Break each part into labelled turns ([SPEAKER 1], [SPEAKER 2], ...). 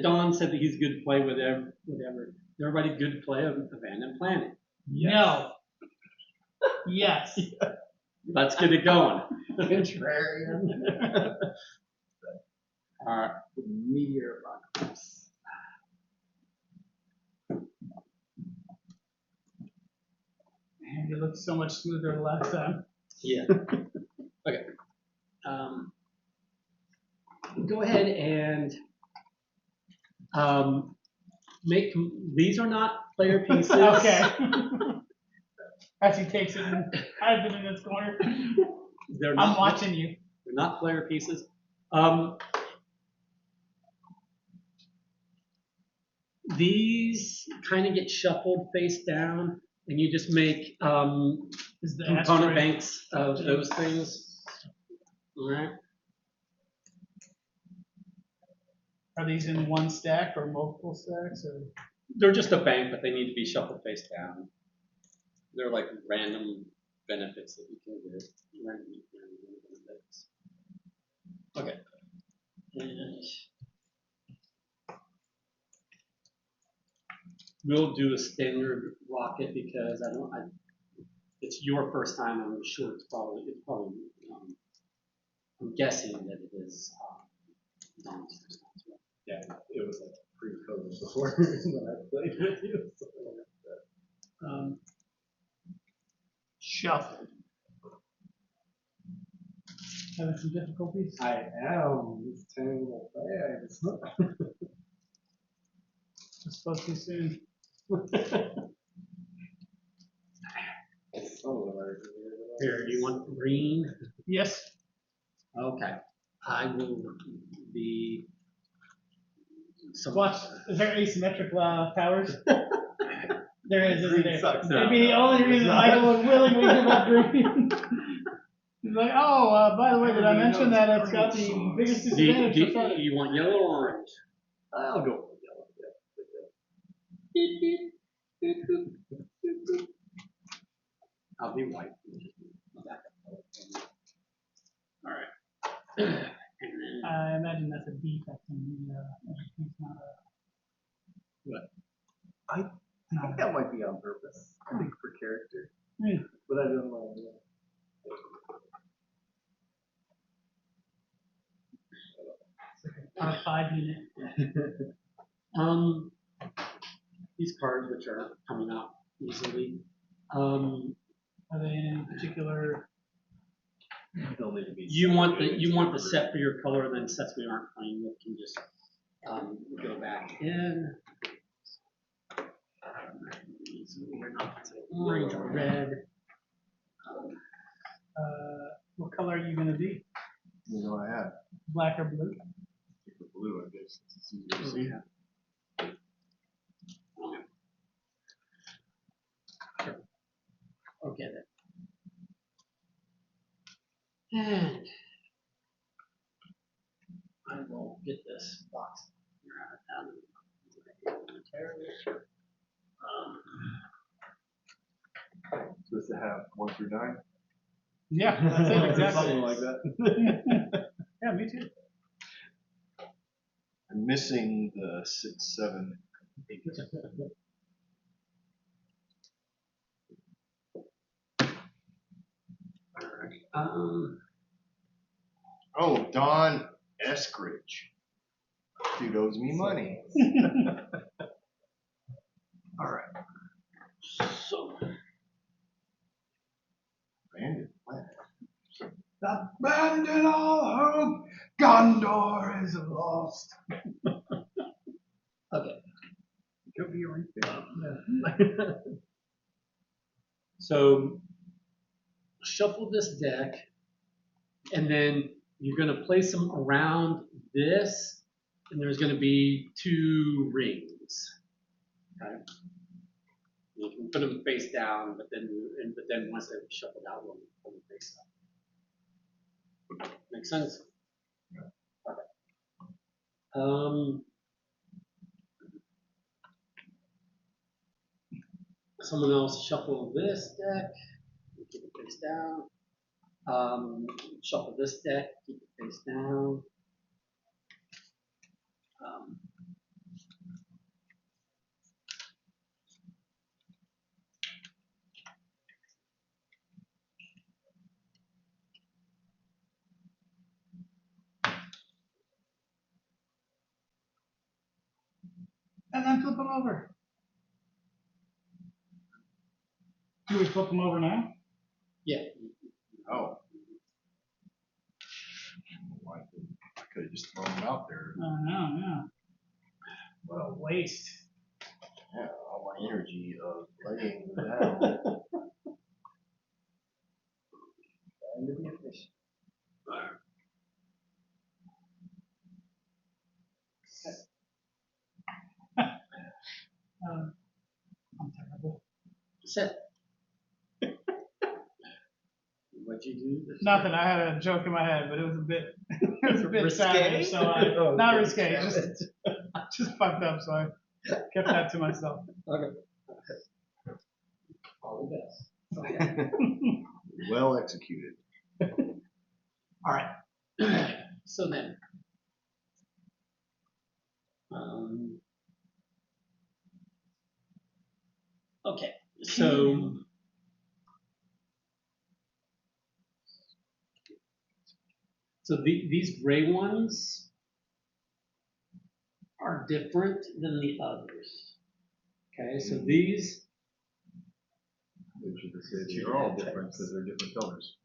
[SPEAKER 1] Don said that he's good to play with whatever. Everybody good to play Abandoned Planet.
[SPEAKER 2] Yes. No. Yes.
[SPEAKER 1] Let's get it going.
[SPEAKER 3] Contrarian.
[SPEAKER 1] All right.
[SPEAKER 3] Meteor apocalypse.
[SPEAKER 2] Man, it looked so much smoother last time.
[SPEAKER 1] Yeah. Okay. Go ahead and make. These are not player pieces.
[SPEAKER 2] Okay. As he takes it and hides it in its corner. I'm watching you.
[SPEAKER 1] They're not player pieces. These kind of get shuffled face down, and you just make component banks of those things. All right.
[SPEAKER 2] Are these in one stack or multiple stacks? Or?
[SPEAKER 1] They're just a bank, but they need to be shuffled face down. They're like random benefits that you can get. Random benefits. Okay. And we'll do a standard rocket because it's your first time. I'm sure it's probably. I'm guessing that it is Don's first time as well.
[SPEAKER 3] Yeah, it was like pre-COVID before when I played with you.
[SPEAKER 2] Shuffle. Having some difficulties?
[SPEAKER 3] I am. It's terrible.
[SPEAKER 2] It's supposed to be soon.
[SPEAKER 1] Here, do you want green?
[SPEAKER 2] Yes.
[SPEAKER 1] Okay. I will be.
[SPEAKER 2] Watch. Is there asymmetric powers? There is, isn't there?
[SPEAKER 3] Sucks.
[SPEAKER 2] It'd be the only reason Michael would willingly give up green. He's like, oh, by the way, did I mention that it's got the biggest disadvantage?
[SPEAKER 1] Do you want yellow or orange?
[SPEAKER 3] I'll go with yellow.
[SPEAKER 1] I'll be white. All right.
[SPEAKER 2] I imagine that's a defect in the he's not a.
[SPEAKER 1] What?
[SPEAKER 3] I think that might be on purpose. I think for character. But I don't know.
[SPEAKER 2] R5 unit.
[SPEAKER 1] These cards, which are coming out easily.
[SPEAKER 2] Are they in any particular?
[SPEAKER 3] They'll need to be.
[SPEAKER 1] You want the set for your color, then sets we aren't playing with can just go back in. Orange or red.
[SPEAKER 2] What color are you going to be?
[SPEAKER 3] You know I have.
[SPEAKER 2] Black or blue?
[SPEAKER 3] Blue, I guess. It's easier to see.
[SPEAKER 1] Sure. Okay then. And I will get this box out of
[SPEAKER 3] Supposed to have 1 through 9?
[SPEAKER 2] Yeah, that's it, exactly.
[SPEAKER 3] Something like that.
[SPEAKER 2] Yeah, me too.
[SPEAKER 3] I'm missing the 6, 7, 8. Oh, Don Eskridge. Dude owes me money.
[SPEAKER 1] all right. So
[SPEAKER 3] Abandoned Planet. Abandon all hope. Gondor is lost.
[SPEAKER 1] okay.
[SPEAKER 3] Could be a refill.
[SPEAKER 1] So shuffle this deck, and then you're going to place them around this, and there's going to be 2 rings. Okay. You can put them face down, but then once they're shuffled out, we'll put them face up. Make sense? Okay. Someone else shuffle this deck, keep it face down. Shuffle this deck, keep it face down.
[SPEAKER 2] flip them over? Do we flip them over now?
[SPEAKER 1] Yeah.
[SPEAKER 4] Oh. I could have just thrown them out there.
[SPEAKER 2] Oh, no, yeah. What a waste.
[SPEAKER 4] Yeah, all my energy of laying them down.
[SPEAKER 3] And to be efficient.
[SPEAKER 2] I'm terrible.
[SPEAKER 1] Set. What'd you do?
[SPEAKER 2] Nothing. I had a joke in my head, but it was a bit, it was a bit
[SPEAKER 3] Risque?
[SPEAKER 2] savage. So
[SPEAKER 3] Oh,
[SPEAKER 2] not
[SPEAKER 3] okay.
[SPEAKER 2] risque, just fucked up. So I kept that to myself.
[SPEAKER 1] Okay. All the best.
[SPEAKER 4] Well executed.
[SPEAKER 1] All right. So then, okay. So these gray ones are different than the others. Okay, so these.
[SPEAKER 4] They should have said you're all different because they're different colors.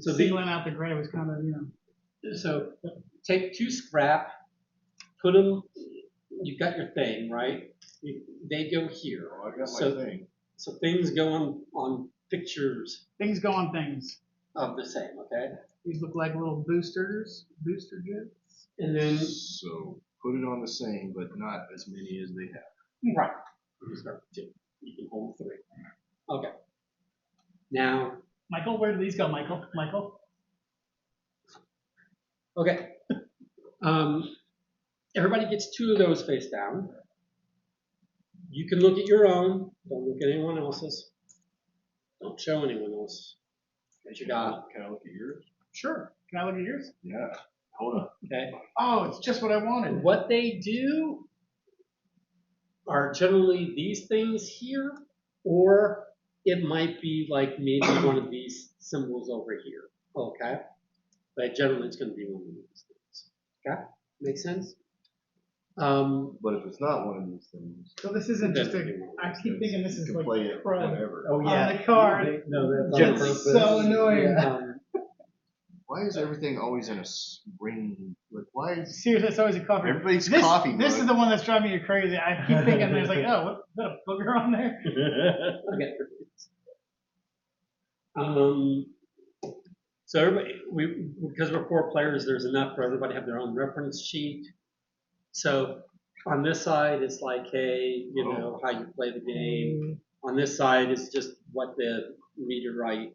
[SPEAKER 1] So
[SPEAKER 2] Singling out the gray was kind of,
[SPEAKER 1] So take 2 scrap, put them. You've got your thing, right? They go here.
[SPEAKER 4] Oh, I got
[SPEAKER 1] So-
[SPEAKER 4] my thing.
[SPEAKER 1] So things go on pictures
[SPEAKER 2] things go on things.
[SPEAKER 1] of the same. Okay,
[SPEAKER 2] These look like little booster jets.
[SPEAKER 1] and then
[SPEAKER 4] So put it on the same, but not as many as they have.
[SPEAKER 1] right. You start with 2. You can hold 3. Okay. Now,
[SPEAKER 2] Michael, where do these go, Michael? Michael?
[SPEAKER 1] okay. Everybody gets 2 of those face down. You can look at your own. Don't look at anyone else's. Don't show anyone else. What you got?
[SPEAKER 4] Can I look at yours?
[SPEAKER 2] Sure. Can I look at yours?
[SPEAKER 4] Yeah. Hold on.
[SPEAKER 1] Okay.
[SPEAKER 2] Oh, it's just what I wanted.
[SPEAKER 1] What they do are generally these things here, or it might be like maybe one of these symbols over here. Okay. But generally it's going to be one of these things. Okay. Make sense?
[SPEAKER 4] But if it's not one of these things,
[SPEAKER 2] So this isn't just a. I keep thinking this
[SPEAKER 4] you
[SPEAKER 2] is
[SPEAKER 4] can
[SPEAKER 2] like
[SPEAKER 4] play it
[SPEAKER 2] crud
[SPEAKER 4] whenever.
[SPEAKER 3] Oh, yeah.
[SPEAKER 2] on the card.
[SPEAKER 3] No, that's
[SPEAKER 2] It's
[SPEAKER 3] on purpose.
[SPEAKER 2] so annoying.
[SPEAKER 3] Yeah.
[SPEAKER 4] Why is everything always in a ring? Like, why is
[SPEAKER 2] Seriously, it's always a cover.
[SPEAKER 4] everybody's
[SPEAKER 2] This,
[SPEAKER 4] coffee
[SPEAKER 2] this
[SPEAKER 4] mug?
[SPEAKER 2] is the one that's driving you crazy. I keep thinking there's like, oh, what, is that a booger on there?
[SPEAKER 1] Okay. So everybody, because we're 4 players, there's enough for everybody to have their own reference sheet. So on this side, it's like, hey, you know, how you play the game. On this side, it's just what the meteorite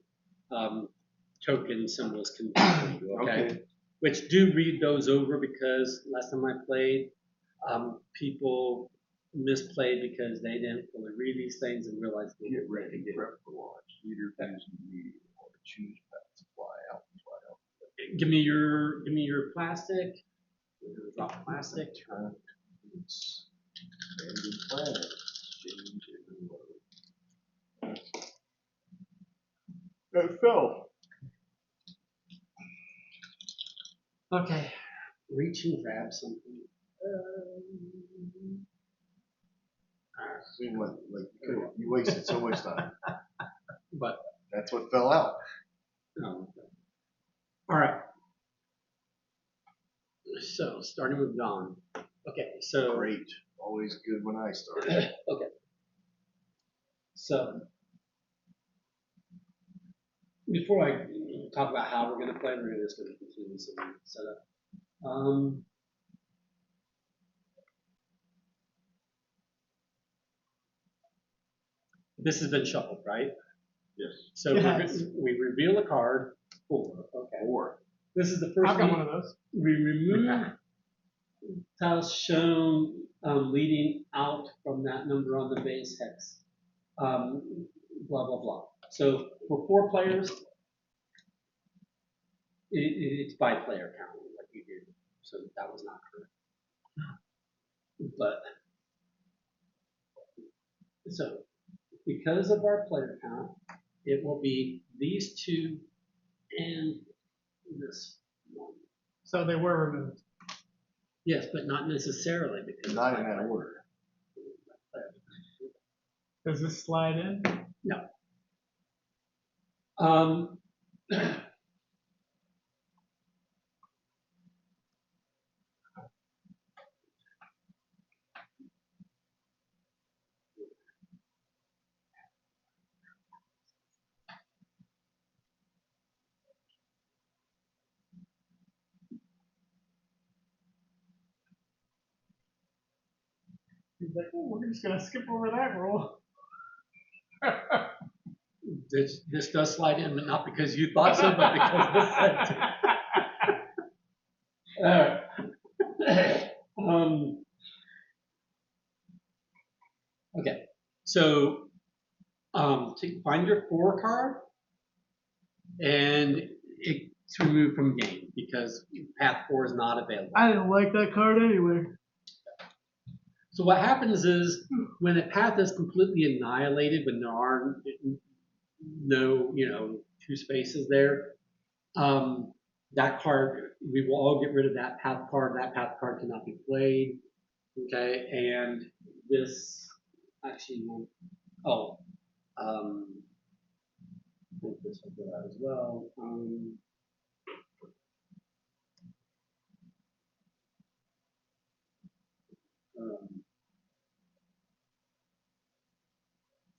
[SPEAKER 1] token symbols can do. Okay. Which do read those over because last time I played, people misplayed because they didn't fully read these things and realized they
[SPEAKER 4] Get
[SPEAKER 1] were
[SPEAKER 4] ready,
[SPEAKER 1] ready.
[SPEAKER 4] prep for launch. Leader views media or choose paths. Fly out, fly out.
[SPEAKER 1] Give me your plastic. Drop plastic.
[SPEAKER 4] Turn. It's abandoned planet. Change and reload. That fell.
[SPEAKER 1] Okay. Reach and grab something.
[SPEAKER 4] Seemed like you wasted so much time.
[SPEAKER 1] But
[SPEAKER 4] That's what fell out.
[SPEAKER 1] all right. So starting with Don. Okay. So
[SPEAKER 4] Great. Always good when I start.
[SPEAKER 1] okay. So before I talk about how we're going to play, we're just going to continue some setup. This has been shuffled, right?
[SPEAKER 4] Yes.
[SPEAKER 1] So
[SPEAKER 2] Yes.
[SPEAKER 1] we reveal a card. 4. Okay.
[SPEAKER 4] 4.
[SPEAKER 1] This is the first
[SPEAKER 2] I've got
[SPEAKER 1] one.
[SPEAKER 2] one of those.
[SPEAKER 1] We remove tiles shown leading out from that number on the base hex. Blah, blah, blah. So for 4 players, it's by player count, like you did. So that was not correct. But, so because of our player count, it will be these 2 and this 1.
[SPEAKER 2] So they were removed.
[SPEAKER 1] Yes, but not necessarily because
[SPEAKER 4] Not in that order.
[SPEAKER 2] Does this slide in?
[SPEAKER 1] No. Um,
[SPEAKER 2] He's like, oh, we're just gonna skip over that rule.
[SPEAKER 1] this does slide in, but not because you thought so, but because this said to. Okay, so find your 4 card, and it's removed from game because path 4 is not available.
[SPEAKER 2] I didn't like that card anyway.
[SPEAKER 1] So what happens is when a path is completely annihilated, when there are no, 2 spaces there, that card, we will all get rid of that path card. That path card cannot be played. Okay, and this actually won't. Oh, I think this will go out as well. Um,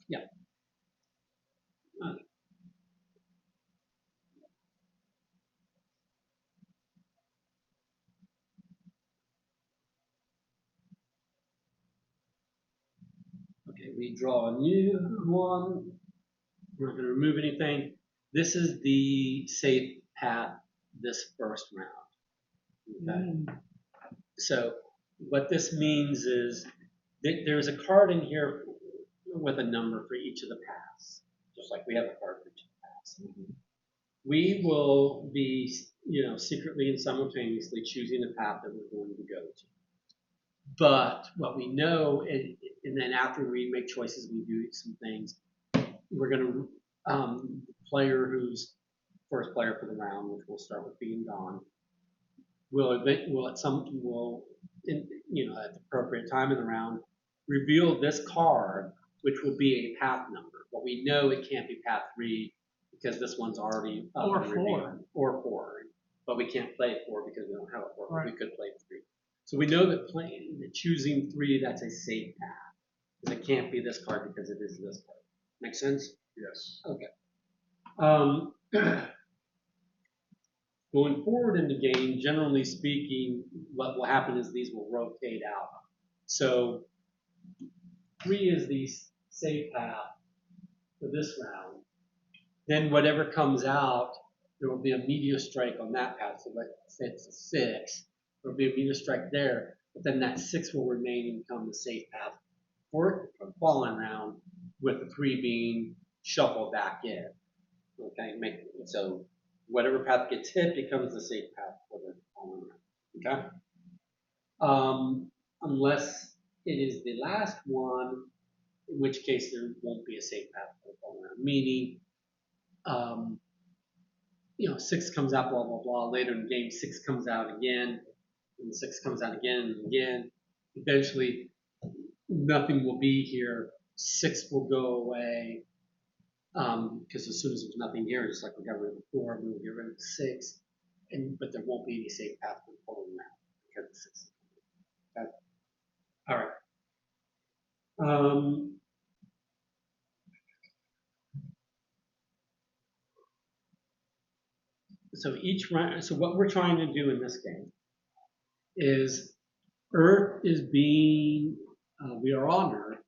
[SPEAKER 1] yeah. Okay, we draw a new one. We're not going to remove anything. This is the safe path this first round. Okay. So what this means is that there's a card in here with a number for each of the paths, just like we have a card for each of the paths. We will be, secretly and simultaneously choosing the path that we're going to go to. But what we know, and then after we make choices, we do some things. We're going to, the player who's first player for the round, which we'll start with being Don, will at the appropriate time in the round, reveal this card, which will be a path number. But we know it can't be path 3 because this one's already up
[SPEAKER 2] Or
[SPEAKER 1] and
[SPEAKER 2] 4.
[SPEAKER 1] revealed. Or 4. But we can't play 4 because we don't have a 4.
[SPEAKER 2] Right.
[SPEAKER 1] But we could play 3. So we know that choosing 3, that's a safe path. Because it can't be this card because it is this card. Make sense?
[SPEAKER 4] Yes.
[SPEAKER 1] Okay. Going forward in the game, generally speaking, what will happen is these will rotate out. So 3 is the safe path for this round. Then whatever comes out, there will be a meteor strike on that path. So let's say it's a 6. There will be a meteor strike there, but then that 6 will remain and become the safe path for the following round, with the 3 being shuffled back in. Okay, so whatever path gets hit becomes the safe path for the following round. Okay? Unless it is the last one, in which case there won't be a safe path for the following round. Meaning, 6 comes out, blah, blah, blah. Later in the game, 6 comes out again, and 6 comes out again and again. Eventually, nothing will be here. 6 will go away. Because as soon as there's nothing here, just like we got rid of 4, we'll get rid of 6, but there won't be any safe path for the following round because the 6 is coming. Okay. All right. So each round. So what we're trying to do in this game is Earth is being. We are on Earth.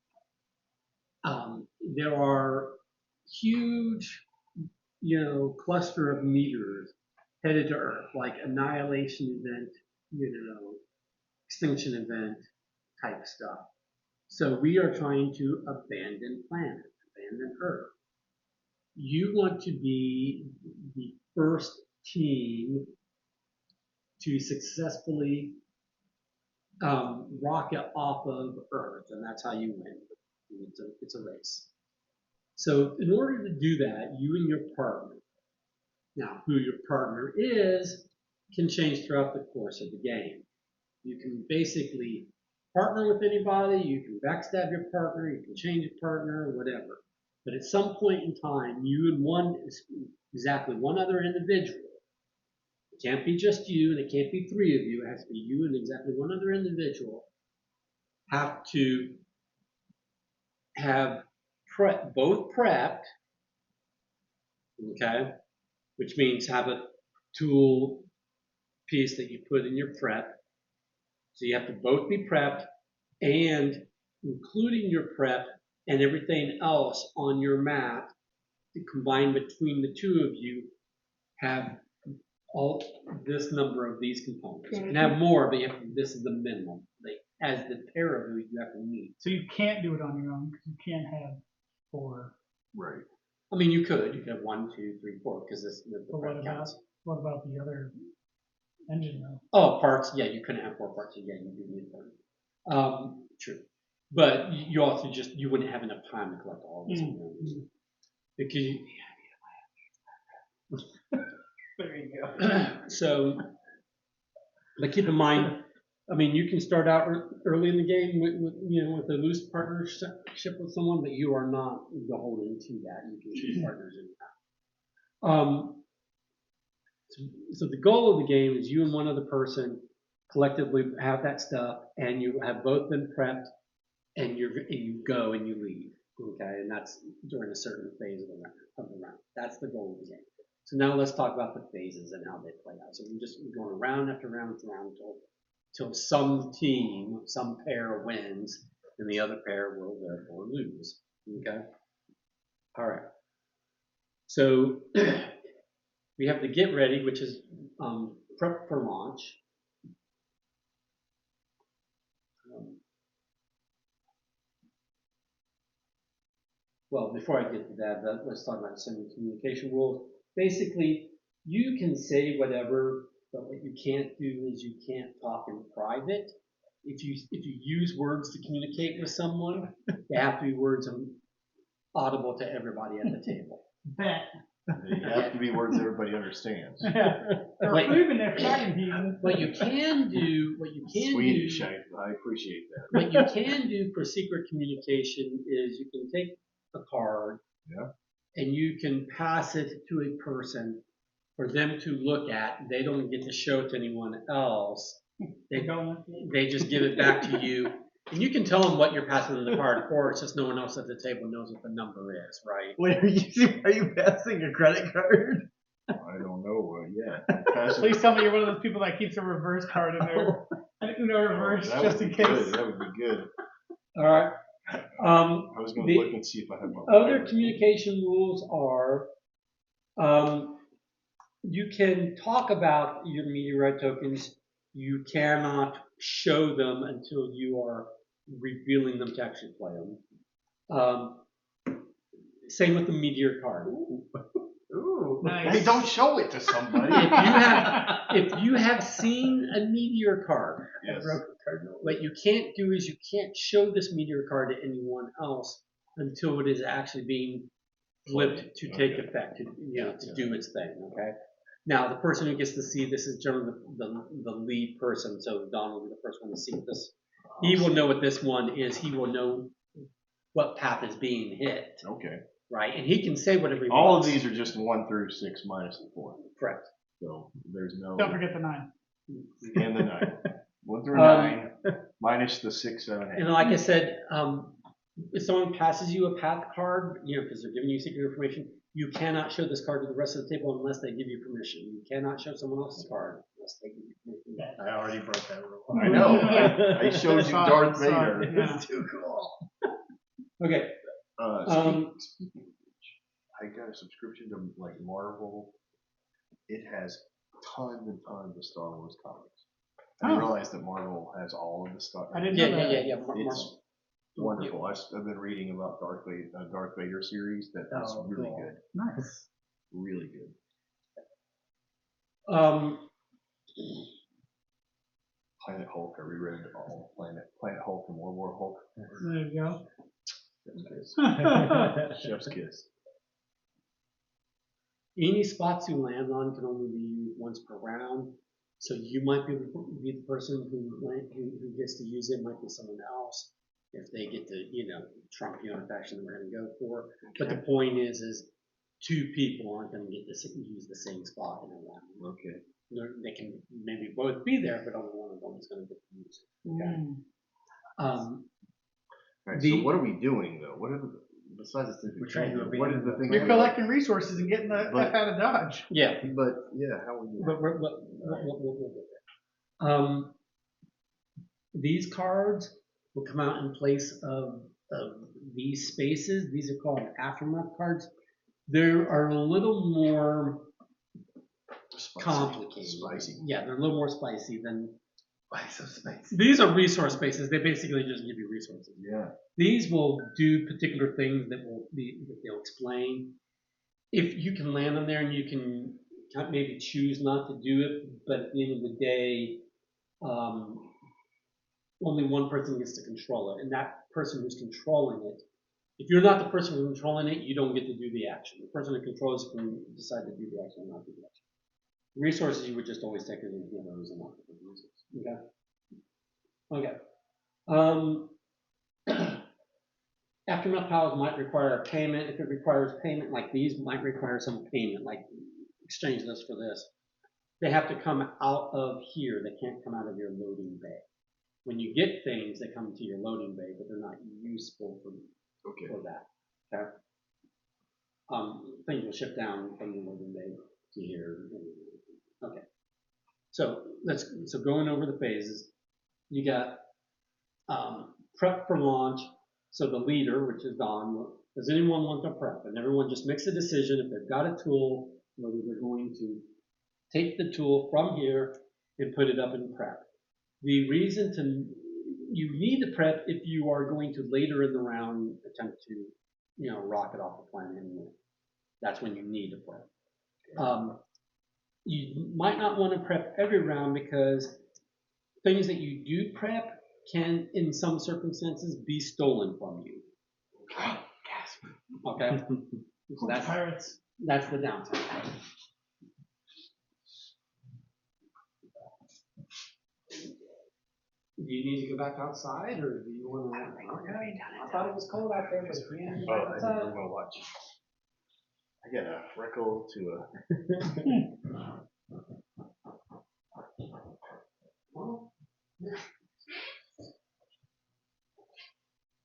[SPEAKER 1] There are huge, cluster of meteors headed to Earth, like annihilation event, extinction event type stuff. So we are trying to abandon Earth. You want to be the first team to successfully rocket off of Earth, and that's how you win. It's a race. So in order to do that, you and your partner, now who your partner is, can change throughout the course of the game. You can basically partner with anybody, you can backstab your partner, you can change your partner, whatever. But at some point in time, you and exactly one other individual, it can't be just you, and it can't be three of you, it has to be you and exactly one other individual, have to have both prepped, okay, which means have a tool piece that you put in your prep. So you have to both be prepped, and including your prep and everything else on your map, combined between the two of you, have all this number of these components. You can have more, but this is the minimum. Like, as the pair of you, you have to meet.
[SPEAKER 2] So you can't do it on your own because you can't have 4.
[SPEAKER 4] Right.
[SPEAKER 1] I mean, you could have 1, 2, 3, 4, because the
[SPEAKER 2] But
[SPEAKER 1] prep counts.
[SPEAKER 2] what about the other engine though?
[SPEAKER 1] Oh, parts. Yeah, you couldn't have 4 parts. Yeah, you do need one. True. But you also you wouldn't have enough time to collect all this. Because
[SPEAKER 3] There you go.
[SPEAKER 1] so, but keep in mind, I mean, you can start out early in the game with a loose partnership with someone, but you are not beholden to that. You can choose partners in that. So the goal of the game is you and one other person collectively have that stuff, and you have both been prepped, and you go and you leave. Okay, and that's during a certain phase of the round. That's the goal of the game. So now let's talk about the phases and how they play out. So we're going around after round after round until some team, some pair wins, and the other pair will therefore lose. Okay? All right. So we have the get ready, which is prep for launch. Well, before I get to that, let's talk about some communication rules. Basically, you can say whatever, but what you can't do is you can't talk in private. If you use words to communicate with someone, they have to be words audible to everybody at the table.
[SPEAKER 2] Bet.
[SPEAKER 4] They have to be words everybody understands.
[SPEAKER 2] Or even if not,
[SPEAKER 1] What you can do,
[SPEAKER 4] Swedish, I appreciate that.
[SPEAKER 1] what you can do for secret communication is you can take a card, and you can pass it to a person for them to look at. They don't get to show it to anyone else. They just give it back to you, and you can tell them what you're passing them the card for. It's just no one else at the table knows what the number is, right?
[SPEAKER 3] Wait, are you passing a credit card?
[SPEAKER 4] I don't know yet.
[SPEAKER 2] Please tell me you're one of those people that keeps a reverse card in there. Reverse, just in case.
[SPEAKER 4] Good. That would be good.
[SPEAKER 1] All right.
[SPEAKER 4] I was going to look and see if I have my
[SPEAKER 1] other communication rules are you can talk about your meteorite tokens. You cannot show them until you are revealing them to actually play them. Same with the meteor card.
[SPEAKER 3] Ooh.
[SPEAKER 2] Nice.
[SPEAKER 4] Hey, don't show it to somebody.
[SPEAKER 1] If you have seen a meteor card,
[SPEAKER 4] Yes.
[SPEAKER 1] what you can't do is you can't show this meteor card to anyone else until it is actually being flipped to take effect, to do its thing. Okay. Now the person who gets to see this is generally the lead person. So Don will be the first one to see this. He will know what this one is. He will know what path is being hit.
[SPEAKER 4] Okay.
[SPEAKER 1] Right, and he can say whatever he
[SPEAKER 4] All
[SPEAKER 1] wants.
[SPEAKER 4] of these are just 1 through 6 minus the 4.
[SPEAKER 1] Correct.
[SPEAKER 4] So there's no.
[SPEAKER 2] Don't forget the 9.
[SPEAKER 4] And the 9. 1 through 9 minus the 6, 7, 8.
[SPEAKER 1] And like I said, if someone passes you a path card, because they're giving you secret information, you cannot show this card to the rest of the table unless they give you permission. You cannot show someone else's card unless they give you permission.
[SPEAKER 3] I already broke that rule.
[SPEAKER 4] I know. I showed you Darth Vader.
[SPEAKER 3] It's too cool.
[SPEAKER 1] Okay.
[SPEAKER 4] I got a subscription to like Marvel. It has tons and tons of Star Wars comics. I realized that Marvel has all of the stuff.
[SPEAKER 2] I didn't know that.
[SPEAKER 1] Yeah.
[SPEAKER 4] It's wonderful. I've been reading about Darth Vader series. That's really good.
[SPEAKER 2] Nice.
[SPEAKER 4] Really good. Planet Hulk. I reread all Planet Hulk and World War Hulk.
[SPEAKER 2] There you go.
[SPEAKER 4] Chef's kiss.
[SPEAKER 1] Any spots you land on can only be used once per round. So you might be the person who gets to use it, might be someone else. If they get to, trump you in a fashion that we're going to go for. But the point is two people aren't going to get to use the same spot in a round.
[SPEAKER 4] Okay.
[SPEAKER 1] They can maybe both be there, but only one of them is going to get to use it. Okay.
[SPEAKER 4] Alright, so what are we doing though? What are the, besides the things
[SPEAKER 3] We're trying to
[SPEAKER 4] what is the thing?
[SPEAKER 2] We're collecting resources and getting the F out of Dodge.
[SPEAKER 1] Yeah.
[SPEAKER 4] But yeah, how are we doing?
[SPEAKER 1] But we'll get there. These cards will come out in place of these spaces. These are called aftermath cards. They are a little more complicated.
[SPEAKER 4] Spicy.
[SPEAKER 1] Yeah, they're a little more spicy than.
[SPEAKER 3] Why so spicy?
[SPEAKER 1] These are resource spaces. They basically just give you resources.
[SPEAKER 4] Yeah.
[SPEAKER 1] These will do particular things that they'll explain. If you can land on there and you can maybe choose not to do it, but at the end of the day, only one person gets to control it, and that person who's controlling it. If you're not the person who's controlling it, you don't get to do the action. The person who controls it can decide to do the action or not do the action. Resources you would just always take as those and not the Okay. Okay. Aftermath powers might require a payment. If it requires payment, like these might require some payment, like exchange this for this. They have to come out of here. They can't come out of your loading bay. When you get things, they come to your loading bay, but they're not useful for that. Okay. Things will ship down from your loading bay to here. Okay. So going over the phases. You got prep for launch. So the leader, which is Don, does anyone want to prep? And everyone just makes a decision if they've got a tool, whether they're going to take the tool from here and put it up in prep. The reason you need to prep if you are going to later in the round attempt to, rocket off the planet anyway. That's when you need to prep. You might not want to prep every round because things that you do prep can, in some circumstances, be stolen from you. Okay? So that's the downside. Do you need to go back outside, or do you want to? I thought it was cold out there.
[SPEAKER 4] I didn't want to watch. I got a freckle to a.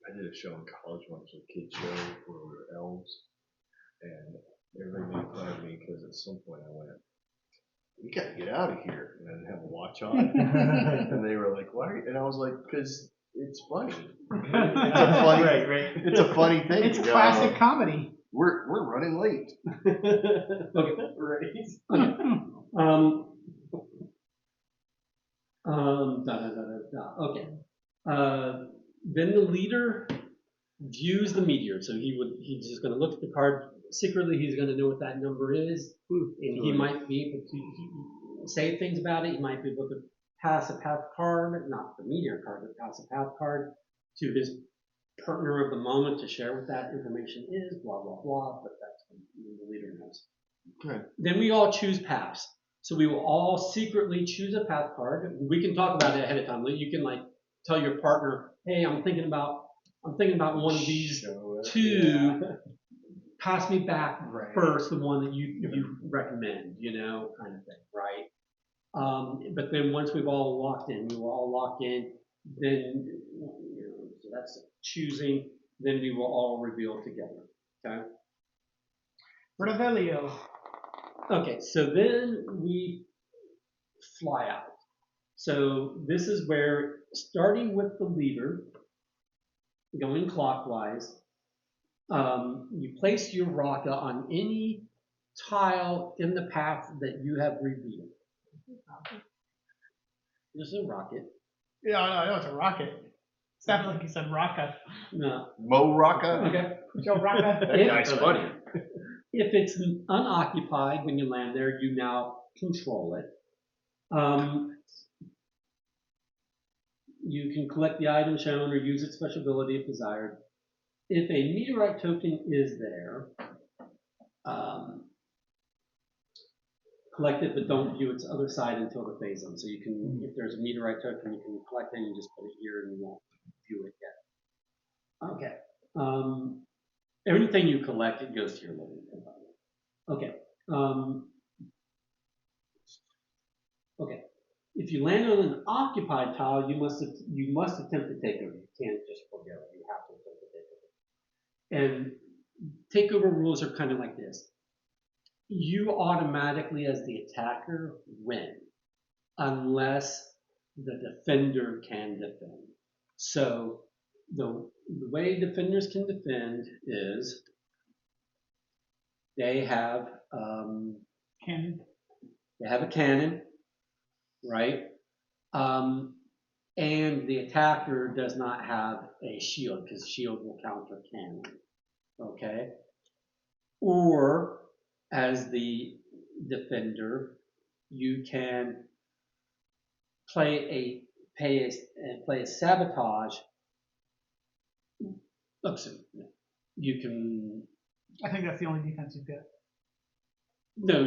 [SPEAKER 4] I did a show in college once, a kid show where we were elves, and everybody made fun of me because at some point I went, "We got to get out of here," and I didn't have a watch on, and they were like, "Why?" And I was like, "Because it's funny. It's a funny,
[SPEAKER 3] right.
[SPEAKER 4] It's a funny thing.
[SPEAKER 2] It's classic comedy.
[SPEAKER 4] We're running late."
[SPEAKER 1] Okay. Right. Okay. Okay. Then the leader views the meteor. So he's just going to look at the card. Secretly, he's going to know what that number is. And he might be able to say things about it. He might be able to pass a path card, not the meteor card, but pass a path card to his partner of the moment to share what that information is, blah, blah, blah. But that's what the leader knows.
[SPEAKER 4] Okay.
[SPEAKER 1] Then we all choose paths. So we will all secretly choose a path card. We can talk about it ahead of time. You can tell your partner, hey, I'm thinking about one of these two. Yeah. Pass me back first the one that you recommend, kind of thing, right? But then once we've all locked in, we will all lock in. Then so that's choosing. Then we will all reveal together. Okay.
[SPEAKER 2] Revelio. Okay,
[SPEAKER 1] so then we fly out. So this is where, starting with the leader, going clockwise, you place your rocket on any tile in the path that you have revealed. This is a rocket.
[SPEAKER 2] Yeah, I know it's a rocket. Sounded like you said rocket.
[SPEAKER 1] No.
[SPEAKER 4] Mo Rocca?
[SPEAKER 1] Okay.
[SPEAKER 2] Joe Rocket.
[SPEAKER 4] That guy's funny.
[SPEAKER 1] If it's unoccupied when you land there, you now control it. You can collect the item shown or use its special ability if desired. If a meteorite token is there, collect it, but don't view its other side until the phase ends. So you can, if there's a meteorite token, you can collect it and you just put it here and you won't view it yet. Okay. Everything you collect, it goes to your loading environment. Okay. Okay. If you land on an occupied tile, you must attempt to take over. You can't just forget it. You have to attempt to take over. And takeover rules are kind of like this. You automatically, as the attacker, win unless the defender can defend. So the way defenders can defend is they have
[SPEAKER 2] Cannon.
[SPEAKER 1] they have a cannon, right? And the attacker does not have a shield because shield will counter cannon. Okay. Or as the defender, you can play a sabotage. Oops, you can.
[SPEAKER 2] I think that's the only defense you've got.
[SPEAKER 1] No,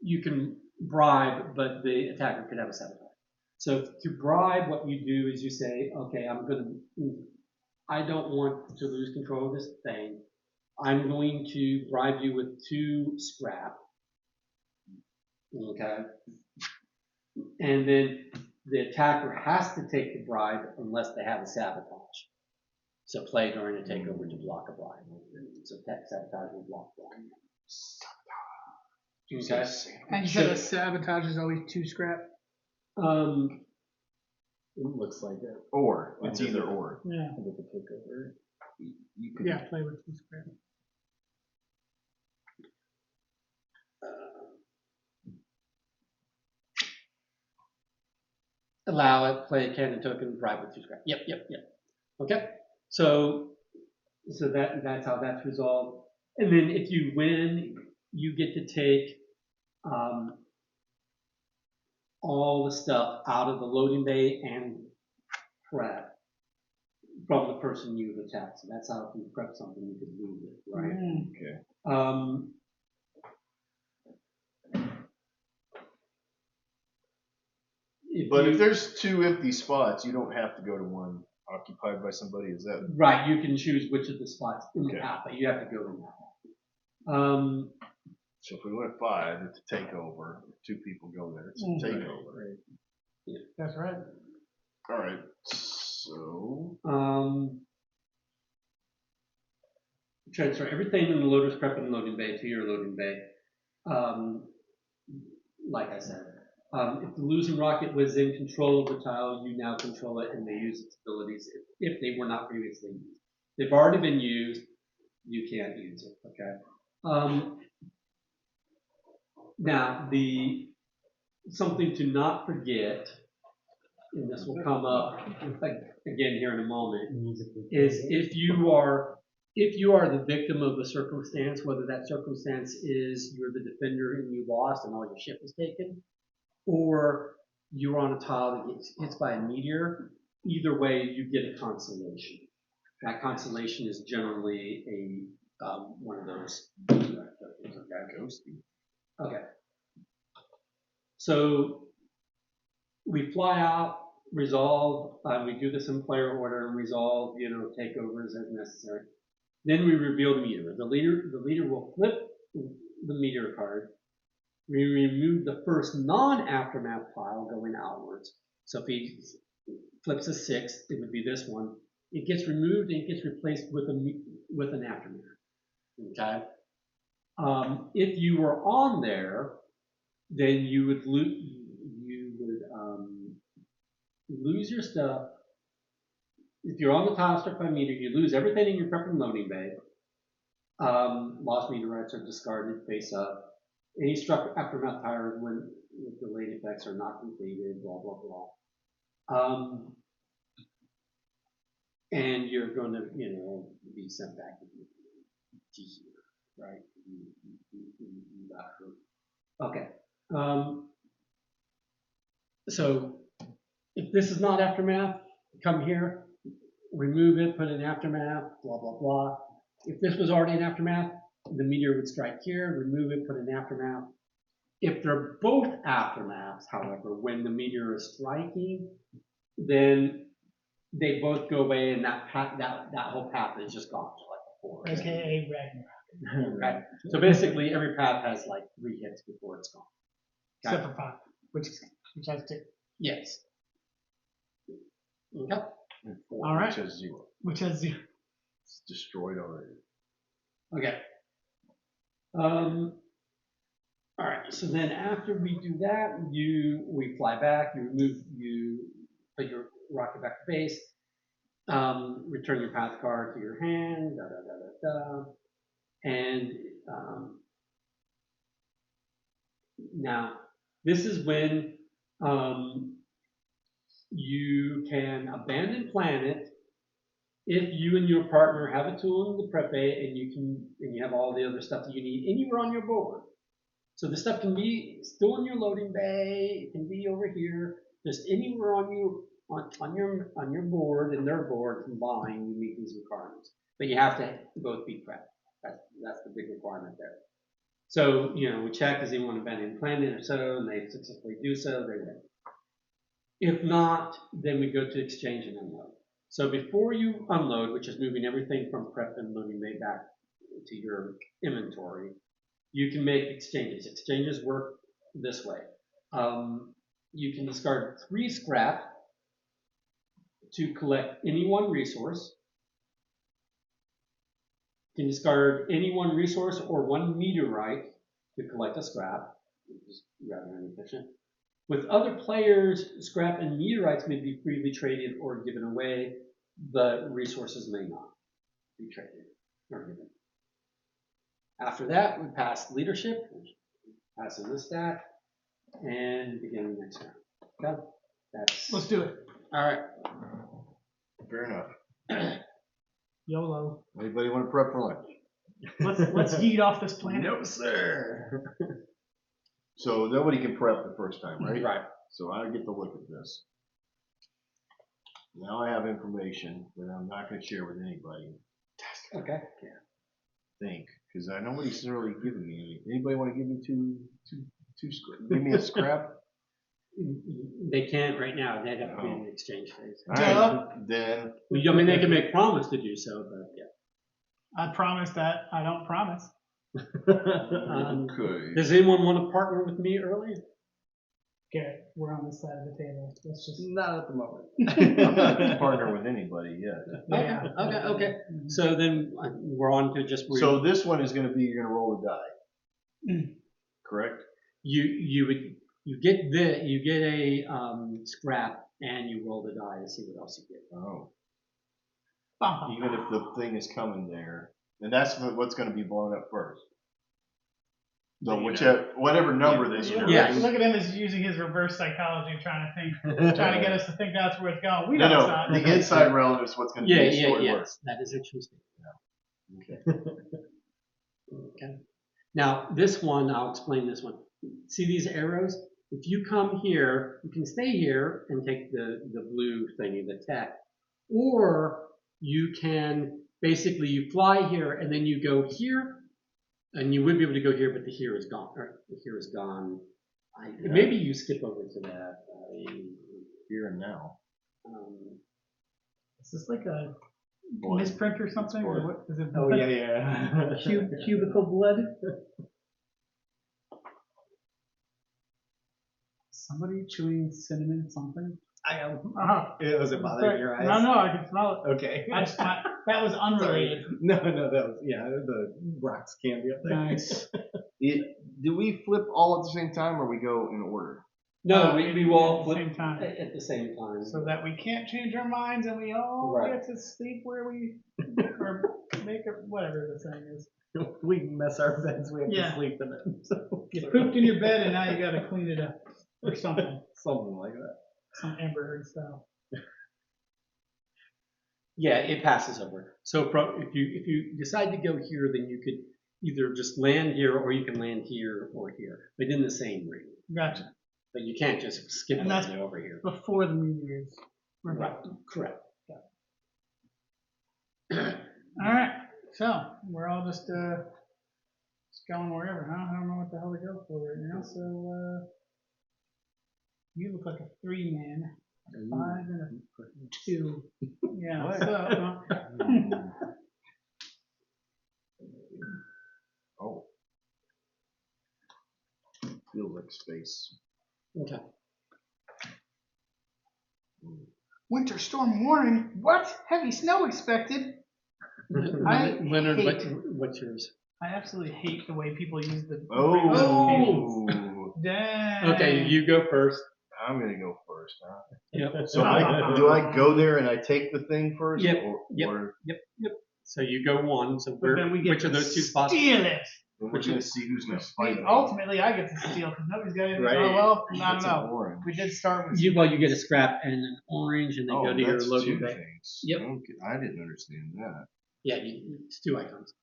[SPEAKER 1] you can bribe, but the attacker could have a sabotage. So to bribe, what you do is you say, okay, I don't want to lose control of this thing. I'm going to bribe you with 2 scrap. Okay. And then the attacker has to take the bribe unless they have a sabotage. So play during a takeover to block a bribe. So sabotage will block bribe. Okay.
[SPEAKER 2] And you said a sabotage is always 2 scrap?
[SPEAKER 3] It looks like it.
[SPEAKER 4] Or it's either or.
[SPEAKER 2] Yeah.
[SPEAKER 3] With the takeover.
[SPEAKER 4] You could,
[SPEAKER 2] Yeah, play with 2 scrap.
[SPEAKER 1] Allow it, play a cannon token, bribe with 2 scrap. Yep. Okay. So that's how that's resolved. And then if you win, you get to take all the stuff out of the loading bay and prep from the person you've attacked. So that's how if you prep something, you could lose it, right?
[SPEAKER 4] okay. If there's 2 empty spots, you don't have to go to one occupied by somebody. Is that
[SPEAKER 1] right? You can choose which of the spots in the
[SPEAKER 4] Okay.
[SPEAKER 1] path, but you have to go in that one.
[SPEAKER 4] So if we went 5, it's a takeover. If 2 people go there, it's a takeover.
[SPEAKER 2] Right. That's right.
[SPEAKER 4] All right. So
[SPEAKER 1] Transfer everything in the loader's prep and loading bay to your loading bay. Like I said, if the losing rocket was in control of the tile, you now control it and may use its abilities if they were not previously used. They've already been used, you can't use it, okay? Now, something to not forget, and this will come up again here in a moment, is if you are the victim of a circumstance, whether that circumstance is you're the defender and you lost and all your ship was taken, or you're on a tile that gets hit by a meteor, either way you get a consolation. That consolation is generally one of those ghosty. Okay. So we fly out, resolve. We do this in player order and resolve, takeovers as necessary. Then we reveal the meteor. The leader will flip the meteor card. We remove the first non-aftermath pile going outwards. So if he flips a 6, it would be this one. It gets removed and it gets replaced with an aftermath. Okay. If you were on there, then you would lose your stuff. If you're on the tile struck by meteor, you lose everything in your prep and loading bay. Lost meteorites are discarded face up. Any struck aftermath tires when with delayed effects are not completed, blah, blah, blah. And you're going to, be sent back to here, right? You got hurt. Okay. So if this is not aftermath, come here, remove it, put in aftermath, blah, blah, blah. If this was already in aftermath, the meteor would strike here, remove it, put an aftermath. If they're both aftermaths, however, when the meteor is striking, then they both go away, and that whole path is just gone to like a forest.
[SPEAKER 2] AKA Ragnarok.
[SPEAKER 1] Right. So basically, every path has like 3 hits before it's gone.
[SPEAKER 2] Except for 5, which has 2.
[SPEAKER 1] Yes. Okay.
[SPEAKER 4] And 4,
[SPEAKER 2] All right.
[SPEAKER 4] which has 0.
[SPEAKER 2] Which has 0.
[SPEAKER 4] It's destroyed already.
[SPEAKER 1] Okay. All right. So then after we do that, we fly back. You put your rocket back to base. Return your path card to your hand. And now this is when you can abandon planet if you and your partner have a tool in the prep bay, and you have all the other stuff that you need anywhere on your board. So the stuff can be still in your loading bay. It can be over here, just anywhere on your board and their board combined. You meet these requirements, but you have to both be prepped. That's the big requirement there. So we check, does anyone abandon planet or so, and they successfully do so, they win. If not, then we go to exchange and unload. So before you unload, which is moving everything from prep and loading bay back to your inventory, you can make exchanges. Exchanges work this way. You can discard 3 scrap to collect any one resource. You can discard any one resource or 1 meteorite to collect a scrap, which is rather inefficient. With other players, scrap and meteorites may be freely traded or given away. The resources may not be traded or given. After that, we pass leadership, pass in this stack, and begin the next round. Okay?
[SPEAKER 2] Let's do it.
[SPEAKER 1] All right.
[SPEAKER 4] Fair enough.
[SPEAKER 2] YOLO.
[SPEAKER 4] Anybody want to prep for lunch?
[SPEAKER 2] Let's yeet off this planet.
[SPEAKER 4] No, sir. So nobody can prep the first time, right?
[SPEAKER 1] Right.
[SPEAKER 4] So I get to look at this. Now I have information that I'm not going to share with anybody.
[SPEAKER 1] Okay.
[SPEAKER 4] Think, because nobody's really giving me any. Anybody want to give me two scrap? Give me a scrap.
[SPEAKER 1] They can't right now. They have to be in the exchange phase.
[SPEAKER 4] All right, then.
[SPEAKER 1] I mean, they can make promise to do so, but yeah.
[SPEAKER 2] I promise that I don't promise.
[SPEAKER 4] Okay.
[SPEAKER 1] Does anyone want to partner with me early?
[SPEAKER 2] Garrett, we're on this side of the table. Let's just.
[SPEAKER 3] Not at the moment.
[SPEAKER 4] I'm not a partner with anybody yet.
[SPEAKER 2] Yeah.
[SPEAKER 1] Okay. So then we're on to just.
[SPEAKER 4] So this one is going to be, you're going to roll a die. Correct?
[SPEAKER 1] You get a scrap, and you roll the die to see what else you get.
[SPEAKER 4] Oh.
[SPEAKER 2] Bum,
[SPEAKER 4] Even if the thing is coming there, and that's what's going to be blown up first. So whatever number this year.
[SPEAKER 1] Yeah.
[SPEAKER 2] Look at him as using his reverse psychology, trying to get us to think that's where it's going. We know it's not.
[SPEAKER 4] The inside realm is what's going to be destroyed.
[SPEAKER 1] Yes, that is interesting.
[SPEAKER 4] Okay.
[SPEAKER 1] Okay. Now this one, I'll explain this one. See these arrows? If you come here, you can stay here and take the blue thingy, the tech, or you can basically you fly here and then you go here. And you would be able to go here, but the here is gone. Or the here is gone. Maybe you skip over to that.
[SPEAKER 4] Here and now.
[SPEAKER 2] Is this like a
[SPEAKER 4] Blood.
[SPEAKER 2] misprint or something? Or what is it?
[SPEAKER 3] Oh yeah.
[SPEAKER 2] Cubicle blood. Somebody chewing cinnamon something.
[SPEAKER 3] I am.
[SPEAKER 2] Uh-huh.
[SPEAKER 3] Was it bothering your eyes?
[SPEAKER 2] No, I can smell it.
[SPEAKER 3] Okay.
[SPEAKER 2] That was unrelated.
[SPEAKER 3] No, that was the rocks candy up there.
[SPEAKER 2] Nice.
[SPEAKER 4] Do we flip all at the same time, or we go in order?
[SPEAKER 1] No, we will all
[SPEAKER 2] at the
[SPEAKER 1] flip
[SPEAKER 2] same time.
[SPEAKER 1] at the same time.
[SPEAKER 2] So that we can't change our minds and we all
[SPEAKER 1] Right.
[SPEAKER 2] get to sleep where we or make it whatever the saying is.
[SPEAKER 3] We mess our beds, we have
[SPEAKER 2] Yeah.
[SPEAKER 3] to sleep in it. So,
[SPEAKER 2] You pooped in your bed and now you gotta clean it up. Or something.
[SPEAKER 3] something like that.
[SPEAKER 2] Some Amber Heard style.
[SPEAKER 1] Yeah, it passes over. So if you decide to go here, then you could either just land here, or you can land here or here, but in the same ring.
[SPEAKER 2] Gotcha.
[SPEAKER 1] But you can't just skip
[SPEAKER 2] And that's
[SPEAKER 1] over here.
[SPEAKER 2] before the meteors.
[SPEAKER 1] Right. Correct.
[SPEAKER 2] Alright. So we're all just It's going wherever, huh? I don't know what the hell to go for right now. So you look like a 3-man, a 5 and a 2. Yeah.
[SPEAKER 4] What?
[SPEAKER 2] So
[SPEAKER 4] Oh. Feels like space.
[SPEAKER 1] Okay.
[SPEAKER 2] winter storm warning. What? Heavy snow expected.
[SPEAKER 1] Leonard,
[SPEAKER 2] hate-
[SPEAKER 1] what's yours?
[SPEAKER 2] I absolutely hate the way people use the
[SPEAKER 4] Oh.
[SPEAKER 2] Dang.
[SPEAKER 1] Okay, you go first.
[SPEAKER 4] I'm gonna go first, huh?
[SPEAKER 1] Yep.
[SPEAKER 4] So do I go there and I take the thing first?
[SPEAKER 1] Yep,
[SPEAKER 4] Or
[SPEAKER 1] Yep. So you go one. So
[SPEAKER 2] But then we get
[SPEAKER 1] which
[SPEAKER 2] to
[SPEAKER 1] of those two spots?
[SPEAKER 2] steal it.
[SPEAKER 4] we're gonna see who's gonna
[SPEAKER 2] Which
[SPEAKER 4] fight
[SPEAKER 2] means
[SPEAKER 4] me.
[SPEAKER 2] ultimately I get to steal because nobody's got anything.
[SPEAKER 3] Right.
[SPEAKER 2] Oh well, I don't
[SPEAKER 4] That's a
[SPEAKER 2] know.
[SPEAKER 4] orange.
[SPEAKER 2] We did start with
[SPEAKER 1] You get a scrap and an orange, and then go to your
[SPEAKER 4] that's
[SPEAKER 1] loading
[SPEAKER 4] two
[SPEAKER 1] bay.
[SPEAKER 4] things.
[SPEAKER 1] Yep.
[SPEAKER 4] Okay, I didn't understand that.
[SPEAKER 1] Yeah, it's 2 icons.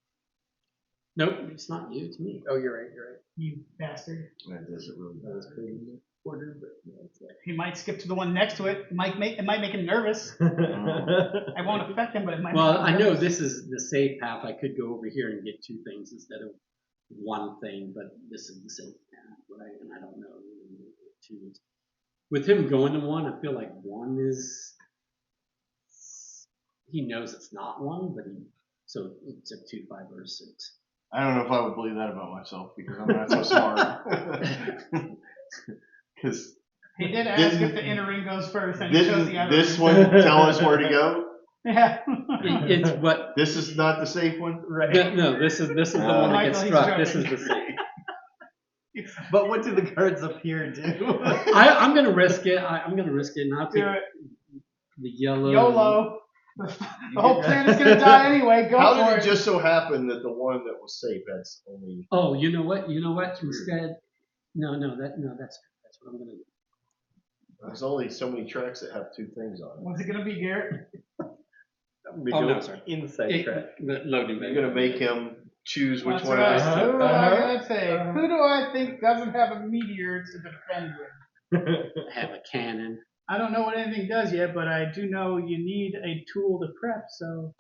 [SPEAKER 1] Nope, it's not you. It's me.
[SPEAKER 3] Oh, you're right. You're right.
[SPEAKER 2] you bastard.
[SPEAKER 4] That doesn't really
[SPEAKER 3] That was
[SPEAKER 4] matter.
[SPEAKER 3] pretty in the order, but yeah, it's
[SPEAKER 2] He might skip to the one next to it. It might make him nervous.
[SPEAKER 3] like.
[SPEAKER 2] I won't affect him, but it might.
[SPEAKER 1] Well,
[SPEAKER 2] make him
[SPEAKER 1] I know
[SPEAKER 2] nervous.
[SPEAKER 1] this is the safe path. I could go over here and get 2 things instead of 1 thing, but this is the safe path, right? And I don't know. 2 is. With him going to 1, I feel like 1 is. He knows it's not 1, but so it's a 2, 5, or a 6.
[SPEAKER 4] I don't know if I would believe that about myself because I'm not so smart. Because
[SPEAKER 2] He did ask if
[SPEAKER 4] Didn't-
[SPEAKER 2] the inner ring goes first, and he chose
[SPEAKER 4] didn't
[SPEAKER 2] the outer
[SPEAKER 4] this
[SPEAKER 2] ring.
[SPEAKER 4] one tell us where to go?
[SPEAKER 2] Yeah.
[SPEAKER 1] It's what.
[SPEAKER 4] This is not the safe one?
[SPEAKER 1] No, this is the one that
[SPEAKER 2] Michael,
[SPEAKER 1] gets
[SPEAKER 2] he's
[SPEAKER 1] struck. This is
[SPEAKER 2] joking.
[SPEAKER 1] the safe.
[SPEAKER 3] But what do the cards up here do?
[SPEAKER 1] I'm gonna risk it. I'm gonna risk it, and I'll
[SPEAKER 2] Do
[SPEAKER 1] take
[SPEAKER 2] it.
[SPEAKER 1] the yellow.
[SPEAKER 2] YOLO. The whole planet's gonna die anyway. Go
[SPEAKER 4] How
[SPEAKER 2] for
[SPEAKER 4] did it just so happen that the one that was safe had only?
[SPEAKER 1] Oh, you know what? Instead, that's what I'm gonna do.
[SPEAKER 4] There's only so many tracks that have 2 things on it.
[SPEAKER 2] What's it gonna be, Garrett?
[SPEAKER 1] Oh, no, sorry.
[SPEAKER 3] Inside track.
[SPEAKER 1] The loading bay.
[SPEAKER 4] You're gonna make him choose which
[SPEAKER 2] That's
[SPEAKER 4] one
[SPEAKER 2] right.
[SPEAKER 4] of those
[SPEAKER 2] Who
[SPEAKER 4] two.
[SPEAKER 2] do I gotta say? Who do I think doesn't have a meteor to defend with?
[SPEAKER 1] Have a cannon.
[SPEAKER 2] I don't know what anything does yet, but I do know you need a tool to prep. So,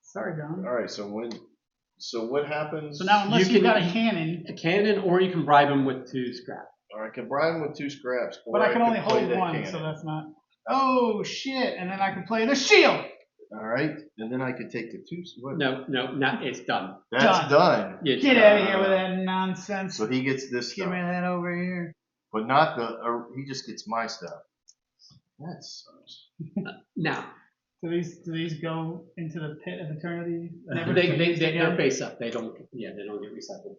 [SPEAKER 2] sorry, Don.
[SPEAKER 4] All right. So what happens?
[SPEAKER 2] So now, unless
[SPEAKER 1] You
[SPEAKER 2] you've
[SPEAKER 1] can-
[SPEAKER 2] got a cannon,
[SPEAKER 1] A cannon, or you can bribe him with 2 scrap.
[SPEAKER 4] Or I can bribe him with 2 scraps.
[SPEAKER 2] but I can only
[SPEAKER 4] play
[SPEAKER 2] hold
[SPEAKER 4] the
[SPEAKER 2] 1,
[SPEAKER 4] cannon.
[SPEAKER 2] so that's not. Oh shit! And then I can play the shield.
[SPEAKER 4] All right, and then I could take the 2. What?
[SPEAKER 1] No, not. It's done.
[SPEAKER 4] That's done.
[SPEAKER 1] Yeah,
[SPEAKER 2] Get out of here with that nonsense.
[SPEAKER 4] So he gets this
[SPEAKER 2] Give
[SPEAKER 4] stuff,
[SPEAKER 2] me that over here.
[SPEAKER 4] but not the. He just gets my stuff. That sucks.
[SPEAKER 1] Now
[SPEAKER 2] Do these go into the pit of eternity? Never
[SPEAKER 1] they're
[SPEAKER 2] again?
[SPEAKER 1] face up. They don't get recycled.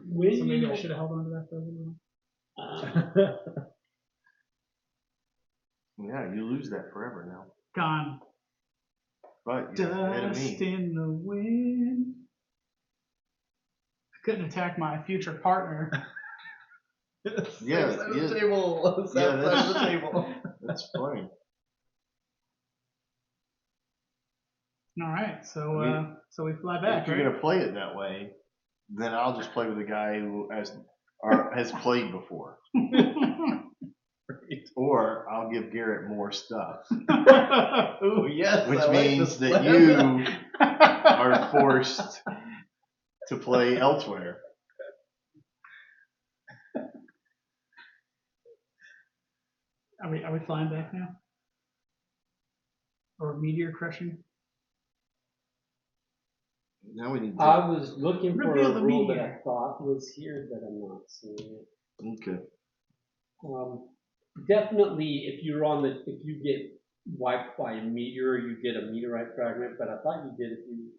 [SPEAKER 1] When
[SPEAKER 2] So maybe
[SPEAKER 1] you,
[SPEAKER 2] I should have held on to that for a little while.
[SPEAKER 4] Yeah, you lose that forever now.
[SPEAKER 2] Gone.
[SPEAKER 4] But you're ahead of
[SPEAKER 2] Dust
[SPEAKER 4] me.
[SPEAKER 2] in the wind. I couldn't attack my future partner.
[SPEAKER 4] Yeah,
[SPEAKER 3] Side of
[SPEAKER 4] yeah.
[SPEAKER 3] the table. South
[SPEAKER 4] Yeah,
[SPEAKER 3] side of the table.
[SPEAKER 4] That's funny.
[SPEAKER 2] All right, so
[SPEAKER 4] I mean,
[SPEAKER 2] so we fly back,
[SPEAKER 4] If you're
[SPEAKER 2] right?
[SPEAKER 4] gonna play it that way, then I'll just play with a guy who has played before, or I'll give Garrett more stuff,
[SPEAKER 3] Ooh, yes.
[SPEAKER 4] which
[SPEAKER 3] I like
[SPEAKER 4] means
[SPEAKER 3] this
[SPEAKER 4] that
[SPEAKER 3] plan.
[SPEAKER 4] you are forced to play elsewhere.
[SPEAKER 2] Are we flying back now? Or meteor crushing?
[SPEAKER 4] Now we need.
[SPEAKER 1] I was looking for
[SPEAKER 2] Reveal
[SPEAKER 1] a
[SPEAKER 2] the
[SPEAKER 1] rule that
[SPEAKER 2] meteor.
[SPEAKER 1] I thought was here, but I'm not seeing it.
[SPEAKER 4] Okay.
[SPEAKER 1] Definitely, if you get wiped by a meteor, you get a meteorite fragment. But I thought you did if you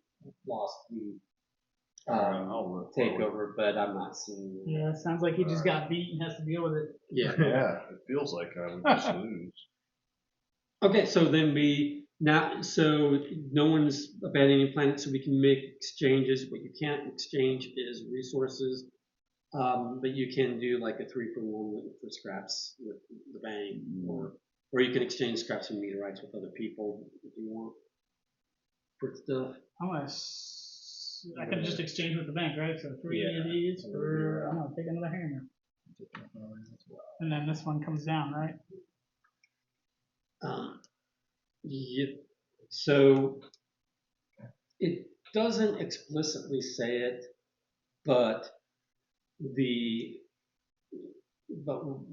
[SPEAKER 1] lost the
[SPEAKER 4] I'll look for it.
[SPEAKER 1] takeover. But I'm not seeing it.
[SPEAKER 2] Yeah, sounds like he just got beat and has to deal with it.
[SPEAKER 1] Yeah.
[SPEAKER 4] Yeah, it feels like I would just lose.
[SPEAKER 1] Okay, so then so no one's abandoning planet, so we can make exchanges. What you can't exchange is resources, but you can do like a 3-for-1 for scraps with the bank, or you can exchange scraps and meteorites with other people if you want for stuff.
[SPEAKER 2] I can just exchange with the bank, right? So 3 of these for. I'm gonna take another hammer. And then this one comes down, right?
[SPEAKER 1] Yeah. So it doesn't explicitly say it, but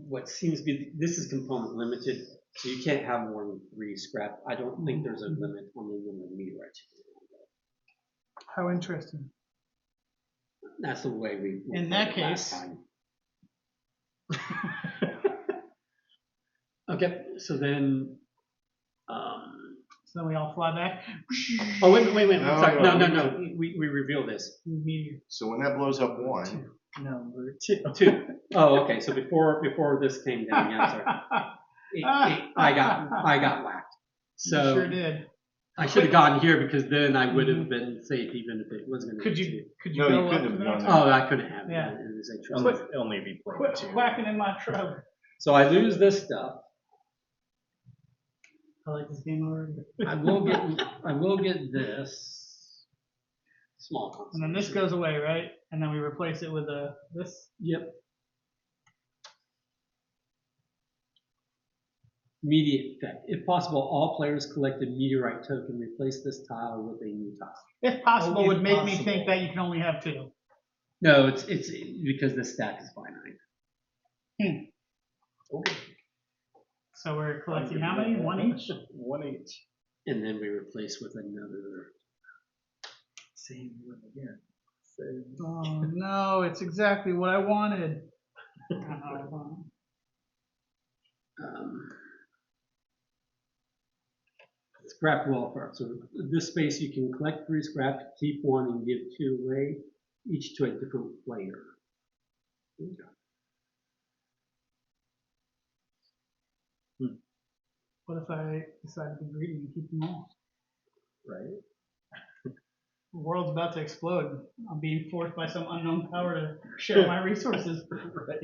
[SPEAKER 1] what seems to be, this is component limited, so you can't have more than 3 scrap. I don't think there's a limit on the number of meteorites you can
[SPEAKER 2] How interesting.
[SPEAKER 1] have. That's the way we.
[SPEAKER 2] In that case.
[SPEAKER 1] Time. Okay, so then.
[SPEAKER 2] So then we all fly back.
[SPEAKER 1] Oh wait!
[SPEAKER 4] No,
[SPEAKER 1] Sorry,
[SPEAKER 4] no,
[SPEAKER 1] no. We reveal this.
[SPEAKER 2] Meteor.
[SPEAKER 4] So when that blows up 1,
[SPEAKER 2] Number
[SPEAKER 1] 2. Oh, okay. So before this came down, yeah, sorry. I got whacked. So
[SPEAKER 2] you sure did.
[SPEAKER 1] I should have gotten here because then I would have been safe even if it wasn't going to.
[SPEAKER 2] Could you
[SPEAKER 4] No,
[SPEAKER 2] go
[SPEAKER 4] you
[SPEAKER 2] up
[SPEAKER 4] couldn't
[SPEAKER 2] to
[SPEAKER 4] have
[SPEAKER 2] the
[SPEAKER 4] gone
[SPEAKER 2] next
[SPEAKER 4] there.
[SPEAKER 2] one?
[SPEAKER 1] Oh, I couldn't have.
[SPEAKER 2] Yeah.
[SPEAKER 1] It was a trouble.
[SPEAKER 3] Only be playing
[SPEAKER 2] Quit
[SPEAKER 3] 2.
[SPEAKER 2] whacking in my truck.
[SPEAKER 1] So I lose this stuff.
[SPEAKER 2] I like this game already.
[SPEAKER 1] I will get this small constant.
[SPEAKER 2] And then this goes away, right? And then we replace it with this.
[SPEAKER 1] Yep. Immediate effect. If possible, all players collect a meteorite token. Replace this tile with a new tile.
[SPEAKER 2] If possible,
[SPEAKER 3] Oh, if
[SPEAKER 2] would make me
[SPEAKER 3] possible.
[SPEAKER 2] think that you can only have 2.
[SPEAKER 1] No, it's because the stack is finite.
[SPEAKER 3] Okay.
[SPEAKER 2] So we're collecting how many? 1 each?
[SPEAKER 3] 1 each.
[SPEAKER 1] And then we replace with another.
[SPEAKER 3] Same one again. Same.
[SPEAKER 2] Oh no, it's exactly what I wanted.
[SPEAKER 1] Scrap welfare. So this space you can collect 3 scrap, keep 1, and give 2 away, each to a different player.
[SPEAKER 2] What if I decide to be greedy and keep them all?
[SPEAKER 3] Right?
[SPEAKER 2] The world's about to explode. I'm being forced by some unknown power to share my resources.
[SPEAKER 3] Right.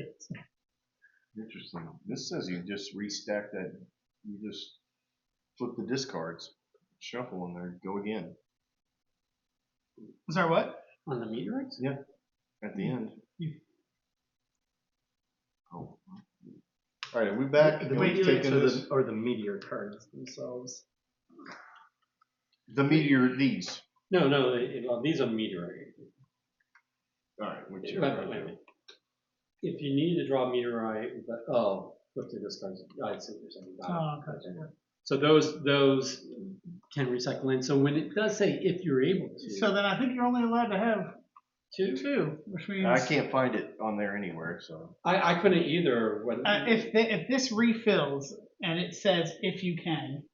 [SPEAKER 4] interesting. This says you just restack that. You just flip the discards, shuffle, and there go again
[SPEAKER 2] Sorry, what?
[SPEAKER 1] On the meteorites?
[SPEAKER 4] Yeah. at the end.
[SPEAKER 2] You-
[SPEAKER 4] Oh. All right, are we back?
[SPEAKER 3] The
[SPEAKER 2] Wait,
[SPEAKER 3] meteor
[SPEAKER 4] Taking this-
[SPEAKER 3] or the meteor cards themselves.
[SPEAKER 4] the meteor, these.
[SPEAKER 1] No, well, these are meteorite.
[SPEAKER 4] All right,
[SPEAKER 1] Wait,
[SPEAKER 4] whichever.
[SPEAKER 1] wait a minute. If you need to draw a meteorite, flip to this card. I see what you're saying. Got it.
[SPEAKER 2] Oh, okay.
[SPEAKER 1] So those can recycle in. So when it does say if you're able to,
[SPEAKER 2] So then I think you're only allowed to have
[SPEAKER 1] 2.
[SPEAKER 2] 2, which means
[SPEAKER 4] I can't find it on there anywhere, so.
[SPEAKER 1] I couldn't either. When
[SPEAKER 2] if this refills and it says if you can,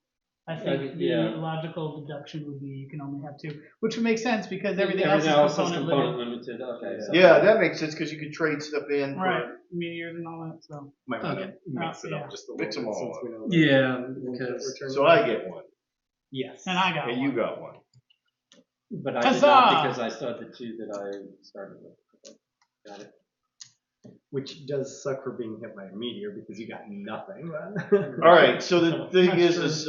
[SPEAKER 2] I think
[SPEAKER 1] yeah.
[SPEAKER 2] the logical deduction would be you can only have 2, which would make sense because everything else is component limited.
[SPEAKER 1] Okay. So.
[SPEAKER 4] Yeah, that makes sense because you could trade stuff in. For,
[SPEAKER 2] Right, meteors and all that. So
[SPEAKER 3] Might want
[SPEAKER 1] Okay.
[SPEAKER 3] to mix it
[SPEAKER 2] Yeah.
[SPEAKER 3] up just a
[SPEAKER 4] Mix
[SPEAKER 3] little
[SPEAKER 4] them
[SPEAKER 3] bit
[SPEAKER 4] all
[SPEAKER 3] since we know
[SPEAKER 1] up.
[SPEAKER 3] that
[SPEAKER 1] Yeah,
[SPEAKER 3] ones that
[SPEAKER 1] because-
[SPEAKER 3] return
[SPEAKER 4] so I get one,
[SPEAKER 3] yes.
[SPEAKER 2] and I got
[SPEAKER 4] and
[SPEAKER 2] one.
[SPEAKER 4] you got one.
[SPEAKER 1] But I did
[SPEAKER 2] Huzzah!
[SPEAKER 1] not because I still had the 2 that I started with. Okay. Got it.
[SPEAKER 3] Which does suck for being hit by a meteor because you got nothing.
[SPEAKER 4] All right, so the thing
[SPEAKER 2] That's
[SPEAKER 4] is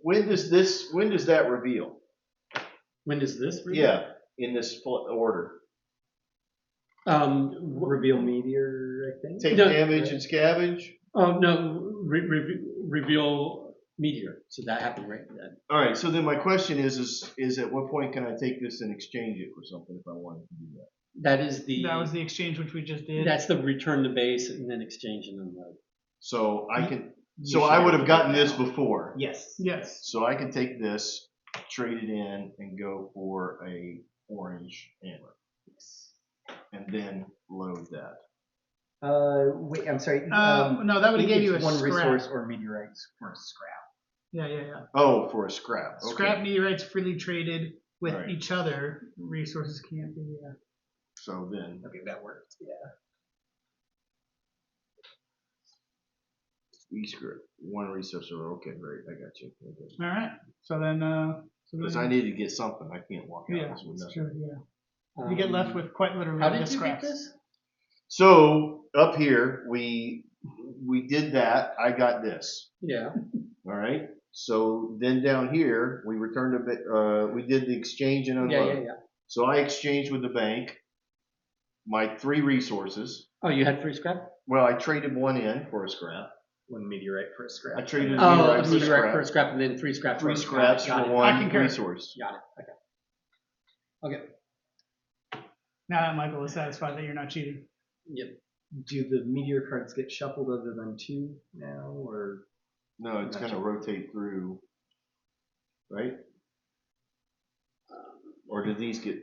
[SPEAKER 4] when does that reveal?
[SPEAKER 1] When is this?
[SPEAKER 4] Yeah, in this order.
[SPEAKER 3] Reveal meteor, I think.
[SPEAKER 4] Take
[SPEAKER 1] No.
[SPEAKER 4] damage and scavenge.
[SPEAKER 1] Oh no, reveal meteor. So that happened right then.
[SPEAKER 4] All right, so then my question is at what point can I take this and exchange it for something if I wanted to do that?
[SPEAKER 1] That is
[SPEAKER 2] That was the exchange which we just did.
[SPEAKER 1] That's the return to base and then exchange and unload.
[SPEAKER 4] So I can.
[SPEAKER 3] You
[SPEAKER 4] So
[SPEAKER 3] should
[SPEAKER 4] I
[SPEAKER 3] be
[SPEAKER 4] would
[SPEAKER 3] able
[SPEAKER 4] have
[SPEAKER 3] to
[SPEAKER 4] gotten
[SPEAKER 3] do
[SPEAKER 4] this
[SPEAKER 3] that.
[SPEAKER 4] before.
[SPEAKER 3] Yes.
[SPEAKER 2] Yes.
[SPEAKER 4] So I can take this, trade it in, and go for a orange hammer, and then load that.
[SPEAKER 3] Wait, I'm sorry.
[SPEAKER 2] No, that would have gave you a
[SPEAKER 3] one
[SPEAKER 2] scrap.
[SPEAKER 3] resource or meteorites for a scrap.
[SPEAKER 2] Yeah.
[SPEAKER 4] Oh, for a scrap. Okay.
[SPEAKER 2] Scrap meteorites freely traded with
[SPEAKER 4] Right.
[SPEAKER 2] each other. Resources can't be.
[SPEAKER 4] So then,
[SPEAKER 3] Okay, that worked. Yeah.
[SPEAKER 4] one resource. Okay, great. I got you.
[SPEAKER 2] All right. So then.
[SPEAKER 4] Because I need to get something. I can't walk out
[SPEAKER 2] Yeah,
[SPEAKER 4] this with
[SPEAKER 2] that's
[SPEAKER 4] nothing.
[SPEAKER 2] true. Yeah. You get left with quite literally
[SPEAKER 1] How
[SPEAKER 2] the
[SPEAKER 1] did you get
[SPEAKER 2] scraps.
[SPEAKER 1] this?
[SPEAKER 4] So up here, we did that. I got this.
[SPEAKER 1] Yeah.
[SPEAKER 4] All right. So then down here, we returned a bit. We did the exchange and unload.
[SPEAKER 1] Yeah.
[SPEAKER 4] So I exchanged with the bank my 3 resources.
[SPEAKER 1] Oh, you had 3 scrap?
[SPEAKER 4] Well, I traded 1 in for a scrap.
[SPEAKER 3] One meteorite for a scrap.
[SPEAKER 4] I traded
[SPEAKER 1] Oh,
[SPEAKER 4] meteorite
[SPEAKER 1] a
[SPEAKER 4] for
[SPEAKER 1] meteorite
[SPEAKER 4] scrap.
[SPEAKER 1] for a scrap and then 3 scraps.
[SPEAKER 4] 3
[SPEAKER 1] for a
[SPEAKER 4] scraps
[SPEAKER 1] Got
[SPEAKER 4] for
[SPEAKER 1] it.
[SPEAKER 2] I
[SPEAKER 4] 1
[SPEAKER 2] concur.
[SPEAKER 4] resource.
[SPEAKER 1] Got it. Okay. Okay.
[SPEAKER 2] Now that Michael is satisfied that you're not cheating.
[SPEAKER 1] Yep.
[SPEAKER 3] Do the meteor cards get shuffled other than 2 now, or?
[SPEAKER 4] No, it's gonna rotate through, right? Or do these get?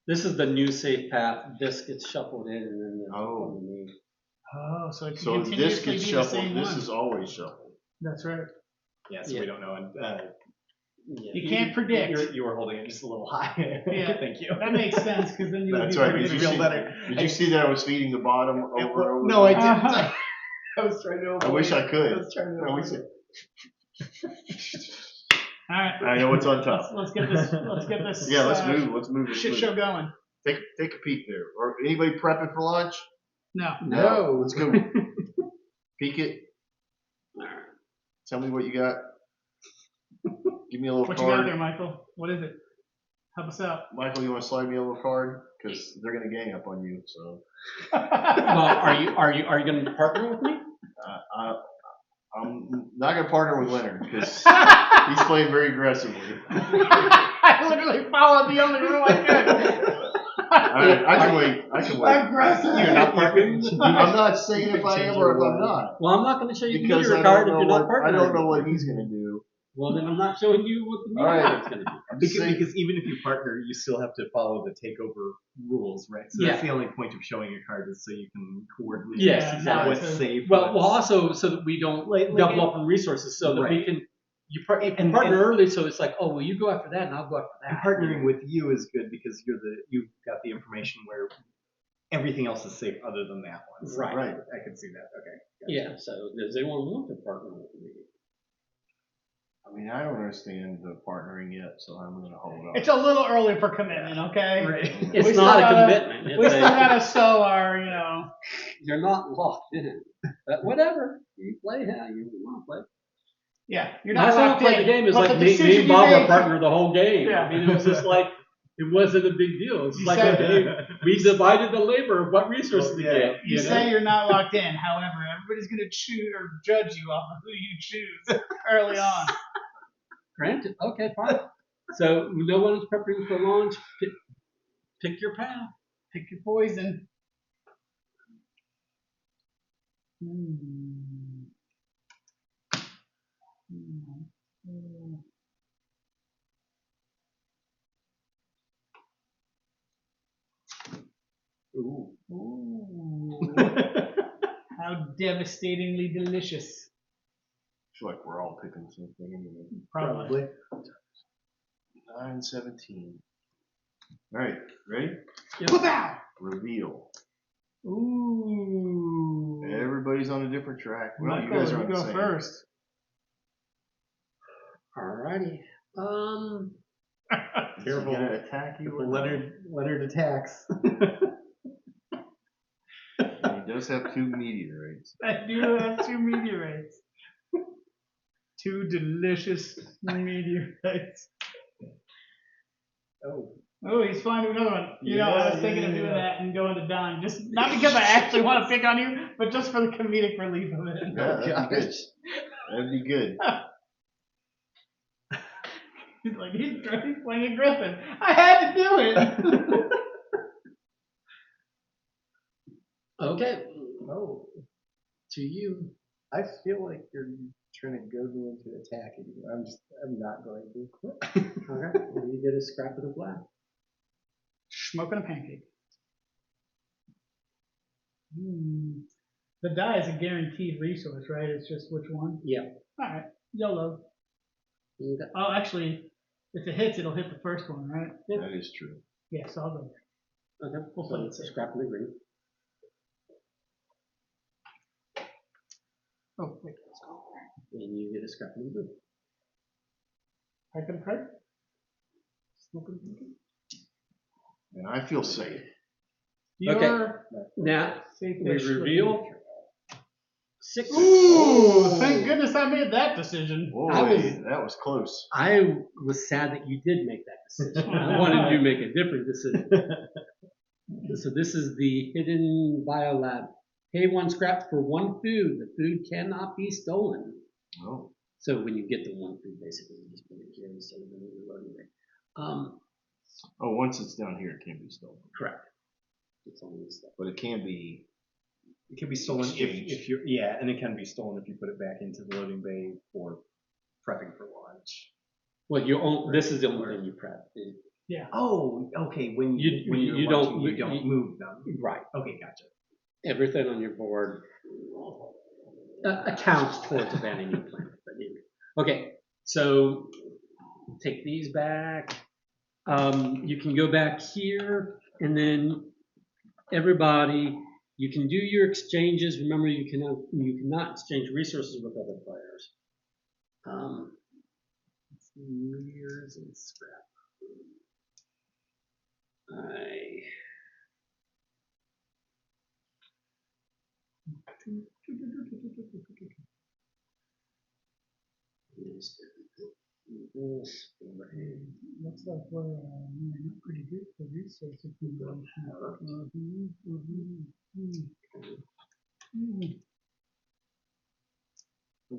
[SPEAKER 1] This is the new safe path. This gets shuffled in, and then the
[SPEAKER 4] Oh.
[SPEAKER 1] underneath.
[SPEAKER 2] Oh, so it can
[SPEAKER 4] So this
[SPEAKER 2] continuously
[SPEAKER 4] gets
[SPEAKER 2] be
[SPEAKER 4] shuffled.
[SPEAKER 2] the same
[SPEAKER 4] This
[SPEAKER 2] one.
[SPEAKER 4] is always shuffled.
[SPEAKER 2] That's right.
[SPEAKER 3] Yeah, so
[SPEAKER 1] Yeah.
[SPEAKER 3] we don't know. And,
[SPEAKER 1] Yeah.
[SPEAKER 2] You can't predict.
[SPEAKER 3] You were holding it just a little high.
[SPEAKER 2] Yeah.
[SPEAKER 3] Thank you.
[SPEAKER 2] That makes sense because then you would
[SPEAKER 4] That's
[SPEAKER 2] be
[SPEAKER 4] right.
[SPEAKER 2] pretty
[SPEAKER 4] Did you
[SPEAKER 3] feel
[SPEAKER 4] see?
[SPEAKER 3] better.
[SPEAKER 4] Did you see that I was feeding the bottom over and over?
[SPEAKER 3] No, I
[SPEAKER 4] again?
[SPEAKER 3] didn't.
[SPEAKER 2] Uh-huh.
[SPEAKER 3] I was trying to.
[SPEAKER 4] I wish I could.
[SPEAKER 3] I was trying to.
[SPEAKER 4] I wish I-
[SPEAKER 2] All right.
[SPEAKER 4] I know what's on top.
[SPEAKER 2] Let's get this. Let's get this.
[SPEAKER 4] Yeah, let's move. Let's move.
[SPEAKER 2] Shit show going.
[SPEAKER 4] Take a peek there. Or anybody prepping for lunch?
[SPEAKER 2] No.
[SPEAKER 3] No.
[SPEAKER 4] Let's go. Peek it. Tell me what you got. Give me a little
[SPEAKER 2] What
[SPEAKER 4] card.
[SPEAKER 2] you got there, Michael? What is it? Help us out.
[SPEAKER 4] Michael, you want to slide me a little card? Because they're gonna gang up on you. So
[SPEAKER 1] Well, are you going to partner with me?
[SPEAKER 4] I'm not gonna partner with Leonard because he's playing very aggressively.
[SPEAKER 2] I literally followed the only rule I could.
[SPEAKER 4] I can wait. I can wait.
[SPEAKER 2] Aggressive.
[SPEAKER 1] You're not partnering?
[SPEAKER 4] I'm not saying if I am or if I'm not.
[SPEAKER 1] Well, I'm not going to show you the
[SPEAKER 4] Because
[SPEAKER 1] meteor
[SPEAKER 4] I
[SPEAKER 1] card
[SPEAKER 4] don't
[SPEAKER 1] if
[SPEAKER 4] know
[SPEAKER 1] you're not
[SPEAKER 4] what
[SPEAKER 1] partnering.
[SPEAKER 4] I don't know what he's gonna do.
[SPEAKER 1] Well, then I'm not showing you what the meteor
[SPEAKER 4] All right.
[SPEAKER 1] card's going to do.
[SPEAKER 4] I'm just saying.
[SPEAKER 3] Because even if you partner, you still have to follow the takeover rules, right? So that's the only point of showing a card is so you can coordinate
[SPEAKER 1] Yes, exactly.
[SPEAKER 3] what's safe.
[SPEAKER 1] Well,
[SPEAKER 3] what's-
[SPEAKER 1] also so that we don't
[SPEAKER 3] Like
[SPEAKER 1] double up on resources, so that we
[SPEAKER 3] Right.
[SPEAKER 1] can you
[SPEAKER 3] And-
[SPEAKER 1] partner
[SPEAKER 3] and-
[SPEAKER 1] early. So it's like, oh, well, you go after that, and I'll go after that.
[SPEAKER 3] And partnering with you is good because you've got the information where everything else is safe other than that one. So
[SPEAKER 1] Right.
[SPEAKER 3] I can see that. Okay.
[SPEAKER 1] Yeah. So does anyone want to partner with me?
[SPEAKER 4] I mean, I don't understand the partnering yet, so I'm gonna hold on.
[SPEAKER 2] It's a little early for commitment, okay?
[SPEAKER 3] Right.
[SPEAKER 1] It's
[SPEAKER 2] We
[SPEAKER 1] not
[SPEAKER 2] still
[SPEAKER 1] a
[SPEAKER 2] gotta-
[SPEAKER 1] commitment.
[SPEAKER 2] We
[SPEAKER 1] It's
[SPEAKER 2] still
[SPEAKER 1] a,
[SPEAKER 2] gotta sell our,
[SPEAKER 1] you're not locked in. But whatever, you play how you want to play.
[SPEAKER 2] yeah, you're not
[SPEAKER 1] Last time I
[SPEAKER 2] locked
[SPEAKER 1] played
[SPEAKER 2] in.
[SPEAKER 1] the game, it was
[SPEAKER 2] But
[SPEAKER 1] like
[SPEAKER 2] the
[SPEAKER 1] me
[SPEAKER 2] decision
[SPEAKER 1] and
[SPEAKER 2] you
[SPEAKER 1] Bob were
[SPEAKER 2] make-
[SPEAKER 1] partner the whole game.
[SPEAKER 2] Yeah.
[SPEAKER 1] I mean, it was just like it wasn't a big deal. It's
[SPEAKER 2] You
[SPEAKER 1] like
[SPEAKER 2] said-
[SPEAKER 1] okay, we divided the labor of what resources to
[SPEAKER 3] Yeah.
[SPEAKER 1] get.
[SPEAKER 2] You
[SPEAKER 1] know?
[SPEAKER 2] say you're not locked in. However, everybody's gonna choose or judge you off of who you choose early on.
[SPEAKER 1] Granted. Okay, fine. So no one is prepping for launch. Pick your path.
[SPEAKER 2] Pick your poison. Hmm.
[SPEAKER 3] Ooh.
[SPEAKER 2] Ooh. How devastatingly delicious.
[SPEAKER 4] I feel like we're all picking the same thing anyway.
[SPEAKER 2] Probably.
[SPEAKER 4] 9-17. All right, ready?
[SPEAKER 2] Wow.
[SPEAKER 4] Reveal.
[SPEAKER 2] Ooh.
[SPEAKER 4] Everybody's on a different track. Well,
[SPEAKER 2] Michael,
[SPEAKER 4] you guys are on the
[SPEAKER 2] go
[SPEAKER 4] same.
[SPEAKER 2] first.
[SPEAKER 1] Alrighty.
[SPEAKER 4] Is he gonna attack you? Or not?
[SPEAKER 3] Leonard attacks.
[SPEAKER 4] He does have 2 meteorites.
[SPEAKER 2] I do have 2 meteorites. 2 delicious meteorites. Oh, he's finding another one. I was thinking of doing that and going to Don. Just not because I actually want to pick on you, but just for the comedic relief of it.
[SPEAKER 4] Yeah, that'd be good. That'd be good.
[SPEAKER 2] He's like, he's playing a griffin. I had to do it.
[SPEAKER 1] Okay.
[SPEAKER 3] Oh.
[SPEAKER 1] To you.
[SPEAKER 3] I feel like you're trying to goad me into attacking. I'm not going to.
[SPEAKER 1] Okay. Well, you get a scrap of the black.
[SPEAKER 2] Smoking a pancake. The die is a guaranteed resource, right? It's just which one?
[SPEAKER 1] Yeah.
[SPEAKER 2] All right. YOLO.
[SPEAKER 1] Okay.
[SPEAKER 2] Oh, actually, if it hits, it'll hit the first one, right?
[SPEAKER 4] That is true.
[SPEAKER 2] Yes, I'll go.
[SPEAKER 1] Okay.
[SPEAKER 2] We'll
[SPEAKER 1] So
[SPEAKER 2] play
[SPEAKER 1] it's a
[SPEAKER 2] it.
[SPEAKER 1] scrap of the green.
[SPEAKER 2] Oh, wait, let's go.
[SPEAKER 1] And you get a scrap of the blue.
[SPEAKER 2] I can card. Smoking pancake.
[SPEAKER 4] And I feel safe.
[SPEAKER 1] Okay. Now
[SPEAKER 2] safe
[SPEAKER 1] we
[SPEAKER 2] dish
[SPEAKER 1] reveal 6.
[SPEAKER 2] Ooh, thank goodness I made that decision.
[SPEAKER 4] Boy,
[SPEAKER 1] I
[SPEAKER 4] that was close.
[SPEAKER 1] I was sad that you did make that decision. I wanted you to make a different decision. So this is the hidden biolab. Pay 1 scrap for 1 food. The food cannot be stolen.
[SPEAKER 4] Oh.
[SPEAKER 1] So when you get the 1 food, basically, you just put it here instead of the loading rate.
[SPEAKER 4] Oh, once it's down here, it can't be stolen.
[SPEAKER 1] Correct. It's only this stuff.
[SPEAKER 4] But it can be.
[SPEAKER 3] It can be stolen
[SPEAKER 4] Exchange.
[SPEAKER 3] if you're, yeah, and it can be stolen if you put it back into the loading bay for prepping for launch.
[SPEAKER 1] Well, this is the only thing you prep.
[SPEAKER 3] Oh, okay. When you're
[SPEAKER 1] you
[SPEAKER 3] launching,
[SPEAKER 1] don't
[SPEAKER 3] you don't move them.
[SPEAKER 1] Right.
[SPEAKER 3] Okay, gotcha.
[SPEAKER 1] Everything on your board accounts towards abandoning your plan. But anyway. Okay, so take these back. You can go back here, and then everybody, you can do your exchanges. Remember, you cannot exchange resources with other players.
[SPEAKER 3] Years and scrap.
[SPEAKER 2] Looks like we're not pretty good for resource accumulation.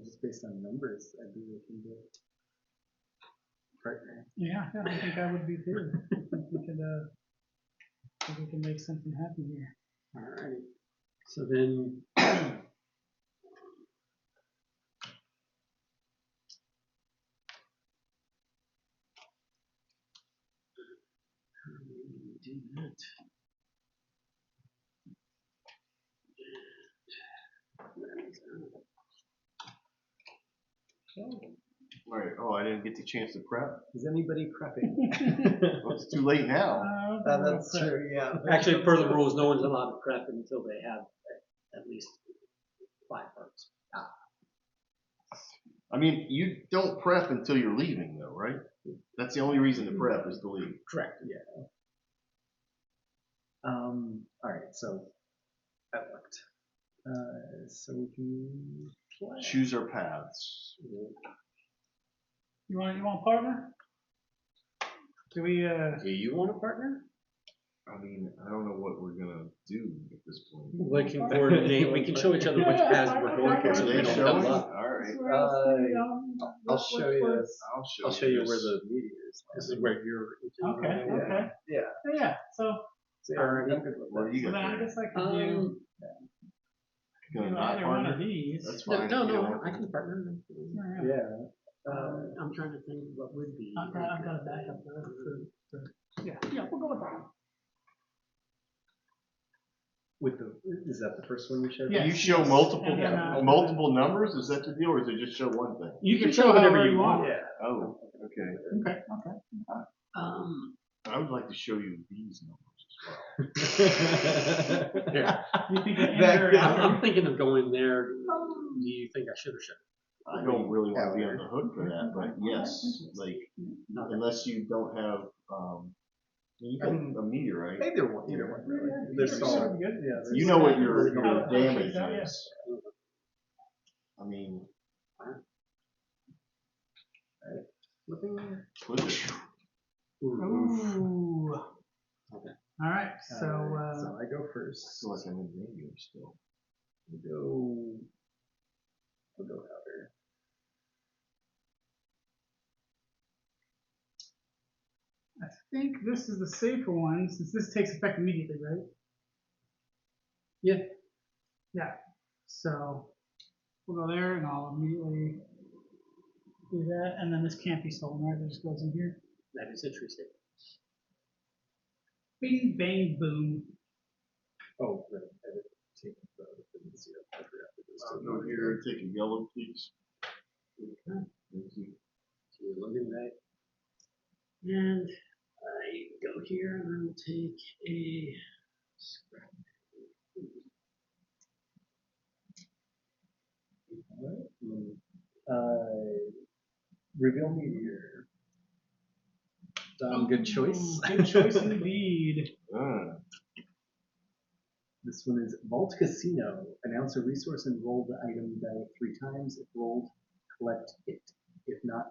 [SPEAKER 3] Just based on numbers, I think we can do it. Partner.
[SPEAKER 2] Yeah, I think I would be too. I think we can make something happen here.
[SPEAKER 1] All right. So then. Do that.
[SPEAKER 4] Right. Oh, I didn't get the chance to prep.
[SPEAKER 3] Is anybody prepping?
[SPEAKER 4] Well, it's too late now.
[SPEAKER 3] That's true, yeah.
[SPEAKER 1] Actually, per the rules, no one's allowed to prep until they have at least 5 parts.
[SPEAKER 4] I mean, you don't prep until you're leaving, though, right? That's the only reason to prep is to leave.
[SPEAKER 1] Correct. Yeah.
[SPEAKER 3] All right, so that worked. So we can play.
[SPEAKER 4] Choose our paths.
[SPEAKER 2] You want a partner? Do we?
[SPEAKER 1] Do you want a partner?
[SPEAKER 4] I mean, I don't know what we're gonna do at this point.
[SPEAKER 1] We can coordinate. We can show each other which paths we're going for, so
[SPEAKER 4] Are
[SPEAKER 1] we
[SPEAKER 4] they
[SPEAKER 1] don't
[SPEAKER 4] showing?
[SPEAKER 1] double up.
[SPEAKER 4] All right.
[SPEAKER 3] I'll show you this. I'll show you where
[SPEAKER 4] this.
[SPEAKER 3] the meteor is.
[SPEAKER 1] This is where you're.
[SPEAKER 2] Okay. Okay.
[SPEAKER 3] Yeah.
[SPEAKER 2] Yeah. So
[SPEAKER 1] Alrighty.
[SPEAKER 3] I'm good with
[SPEAKER 4] What do you
[SPEAKER 2] then
[SPEAKER 4] got
[SPEAKER 2] I
[SPEAKER 4] there?
[SPEAKER 2] guess I could do
[SPEAKER 4] Gonna not
[SPEAKER 2] either one
[SPEAKER 4] partner?
[SPEAKER 2] of these.
[SPEAKER 4] That's
[SPEAKER 1] No,
[SPEAKER 4] fine.
[SPEAKER 1] no,
[SPEAKER 4] if you
[SPEAKER 1] no,
[SPEAKER 4] don't-
[SPEAKER 1] I can partner.
[SPEAKER 3] Yeah.
[SPEAKER 1] I'm trying to think what would be.
[SPEAKER 2] I've got a backup for yeah. We'll go with that.
[SPEAKER 3] With the, is that the first one you showed?
[SPEAKER 2] Yeah.
[SPEAKER 4] Do you show
[SPEAKER 2] Yes.
[SPEAKER 4] multiple
[SPEAKER 2] And then,
[SPEAKER 4] multiple numbers? Is that the deal, or is it just show one thing?
[SPEAKER 1] You can show whatever you want.
[SPEAKER 3] Yeah.
[SPEAKER 4] Oh, okay.
[SPEAKER 2] Okay.
[SPEAKER 4] I would like to show you these numbers
[SPEAKER 1] Here.
[SPEAKER 2] You think it
[SPEAKER 3] That-
[SPEAKER 2] enter
[SPEAKER 1] I'm thinking of going there. Do you think I should or shouldn't?
[SPEAKER 4] as well. I don't really want to be on the hook for that, but yes, like unless you don't have you can a meteorite.
[SPEAKER 3] Either one, really. They're
[SPEAKER 2] Either
[SPEAKER 3] so
[SPEAKER 2] one.
[SPEAKER 3] good. Yeah.
[SPEAKER 4] You know what your
[SPEAKER 2] Yeah.
[SPEAKER 4] damage
[SPEAKER 2] Yeah.
[SPEAKER 4] is. I mean, flip it.
[SPEAKER 2] Ooh.
[SPEAKER 1] Okay.
[SPEAKER 2] All right. So
[SPEAKER 3] So I go
[SPEAKER 4] I
[SPEAKER 3] first.
[SPEAKER 4] feel like I'm in danger still.
[SPEAKER 3] I'll go outer.
[SPEAKER 2] I think this is the safer one since this takes effect immediately, right?
[SPEAKER 1] Yeah.
[SPEAKER 2] Yeah. So we'll go there and I'll immediately do that, and then this can't be stolen, right? It just goes in here.
[SPEAKER 1] That is a true statement.
[SPEAKER 2] Bing, bang, boom.
[SPEAKER 3] Oh, right. I didn't take the zero. I forgot to do this.
[SPEAKER 4] I'll go here and take a yellow, please.
[SPEAKER 1] Okay.
[SPEAKER 4] Thank you.
[SPEAKER 1] So you're looking back. And I go here and I will take a scrap.
[SPEAKER 3] Reveal meteor. Good choice.
[SPEAKER 2] Good choice indeed.
[SPEAKER 3] This one is Vault Casino. Announce a resource and roll the item die 3 times. If rolled, collect it. If not,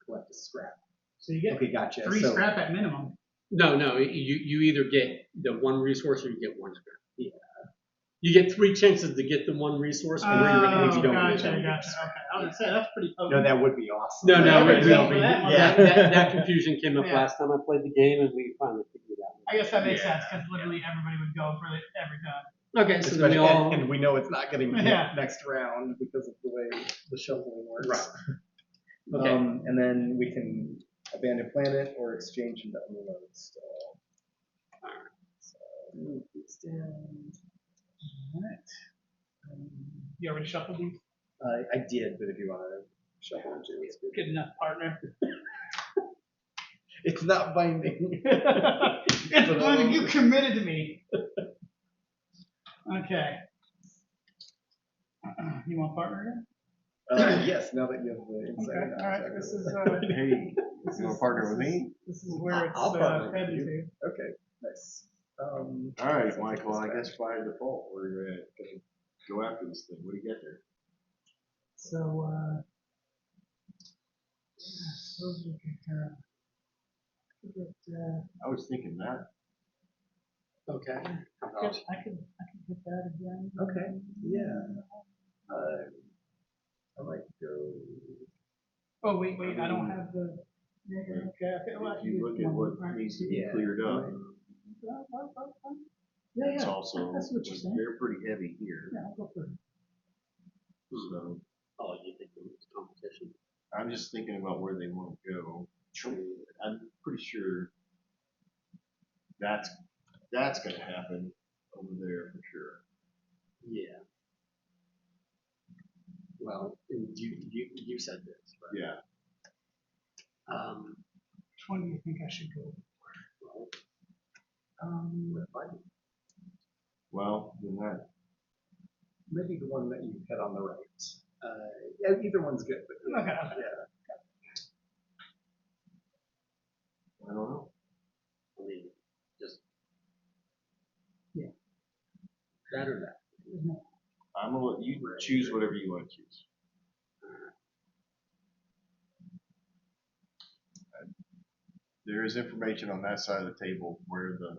[SPEAKER 3] collect a scrap.
[SPEAKER 2] So you get
[SPEAKER 3] Okay, gotcha.
[SPEAKER 2] 3
[SPEAKER 3] So,
[SPEAKER 2] scrap at minimum.
[SPEAKER 1] No, you either get the 1 resource or you get 1 scrap.
[SPEAKER 3] Yeah.
[SPEAKER 1] You get 3 chances to get the one resource. Or you're
[SPEAKER 3] if you don't
[SPEAKER 2] gotcha.
[SPEAKER 3] get it.
[SPEAKER 2] Okay. I was gonna say that's pretty potent.
[SPEAKER 3] No, that would be awesome.
[SPEAKER 1] No,
[SPEAKER 2] Yeah,
[SPEAKER 1] wait,
[SPEAKER 2] every
[SPEAKER 1] no.
[SPEAKER 2] team for that one.
[SPEAKER 1] That confusion came up
[SPEAKER 2] Yeah.
[SPEAKER 1] last time I played the game, and we finally figured it out.
[SPEAKER 2] I guess that makes sense because literally everybody would go for it every time.
[SPEAKER 1] Okay, so then we
[SPEAKER 3] Especially,
[SPEAKER 1] all.
[SPEAKER 3] and we know it's not getting hit
[SPEAKER 2] Yeah.
[SPEAKER 3] next round because of the way the shuffling works.
[SPEAKER 1] Right. Okay.
[SPEAKER 3] And then we can abandon planet or exchange into unload still.
[SPEAKER 2] Alright. You already shuffled these?
[SPEAKER 3] I did, but if you want to shuffle them too, it's good.
[SPEAKER 2] Good enough, partner.
[SPEAKER 3] It's not binding.
[SPEAKER 2] It's when you committed to me. Okay. You want partner again?
[SPEAKER 3] Yes, now that you have the insight.
[SPEAKER 2] Okay. All right. This is
[SPEAKER 4] Hey,
[SPEAKER 2] this
[SPEAKER 4] you want
[SPEAKER 2] is-
[SPEAKER 4] to partner
[SPEAKER 2] this
[SPEAKER 4] with
[SPEAKER 2] is-
[SPEAKER 4] me?
[SPEAKER 2] This is where it's
[SPEAKER 3] I'll partner with
[SPEAKER 2] headed
[SPEAKER 3] you.
[SPEAKER 2] to.
[SPEAKER 3] Okay, nice.
[SPEAKER 4] All right, Michael, I guess by default, we're going to go after this thing. What do you get there?
[SPEAKER 2] So suppose we could
[SPEAKER 4] I was thinking that.
[SPEAKER 1] Okay.
[SPEAKER 2] I could get that again.
[SPEAKER 3] Okay, yeah. I might go.
[SPEAKER 2] Oh wait, I don't have the. Okay, well,
[SPEAKER 4] If you look at what needs to be
[SPEAKER 3] Yeah.
[SPEAKER 4] cleared up,
[SPEAKER 2] Yeah,
[SPEAKER 4] it's
[SPEAKER 2] yeah.
[SPEAKER 4] also,
[SPEAKER 2] That's what you're saying.
[SPEAKER 4] they're pretty heavy here.
[SPEAKER 2] Yeah, I'll go for it.
[SPEAKER 4] So
[SPEAKER 1] Oh, you think it's competition?
[SPEAKER 4] I'm just thinking about where they want to go. I'm pretty sure that's going to happen over there for sure.
[SPEAKER 1] Yeah. Well, and you said this, right?
[SPEAKER 4] Yeah.
[SPEAKER 2] Which one do you think I should go
[SPEAKER 1] Well,
[SPEAKER 2] for?
[SPEAKER 4] Well, then that.
[SPEAKER 3] Maybe the one that you hit on the right. Yeah, either one's good. But yeah,
[SPEAKER 2] Okay.
[SPEAKER 3] yeah.
[SPEAKER 4] I don't know.
[SPEAKER 1] I mean, just
[SPEAKER 2] Yeah.
[SPEAKER 1] that or that.
[SPEAKER 4] I'm gonna let you choose whatever you want to choose. There is information on that side of the table where the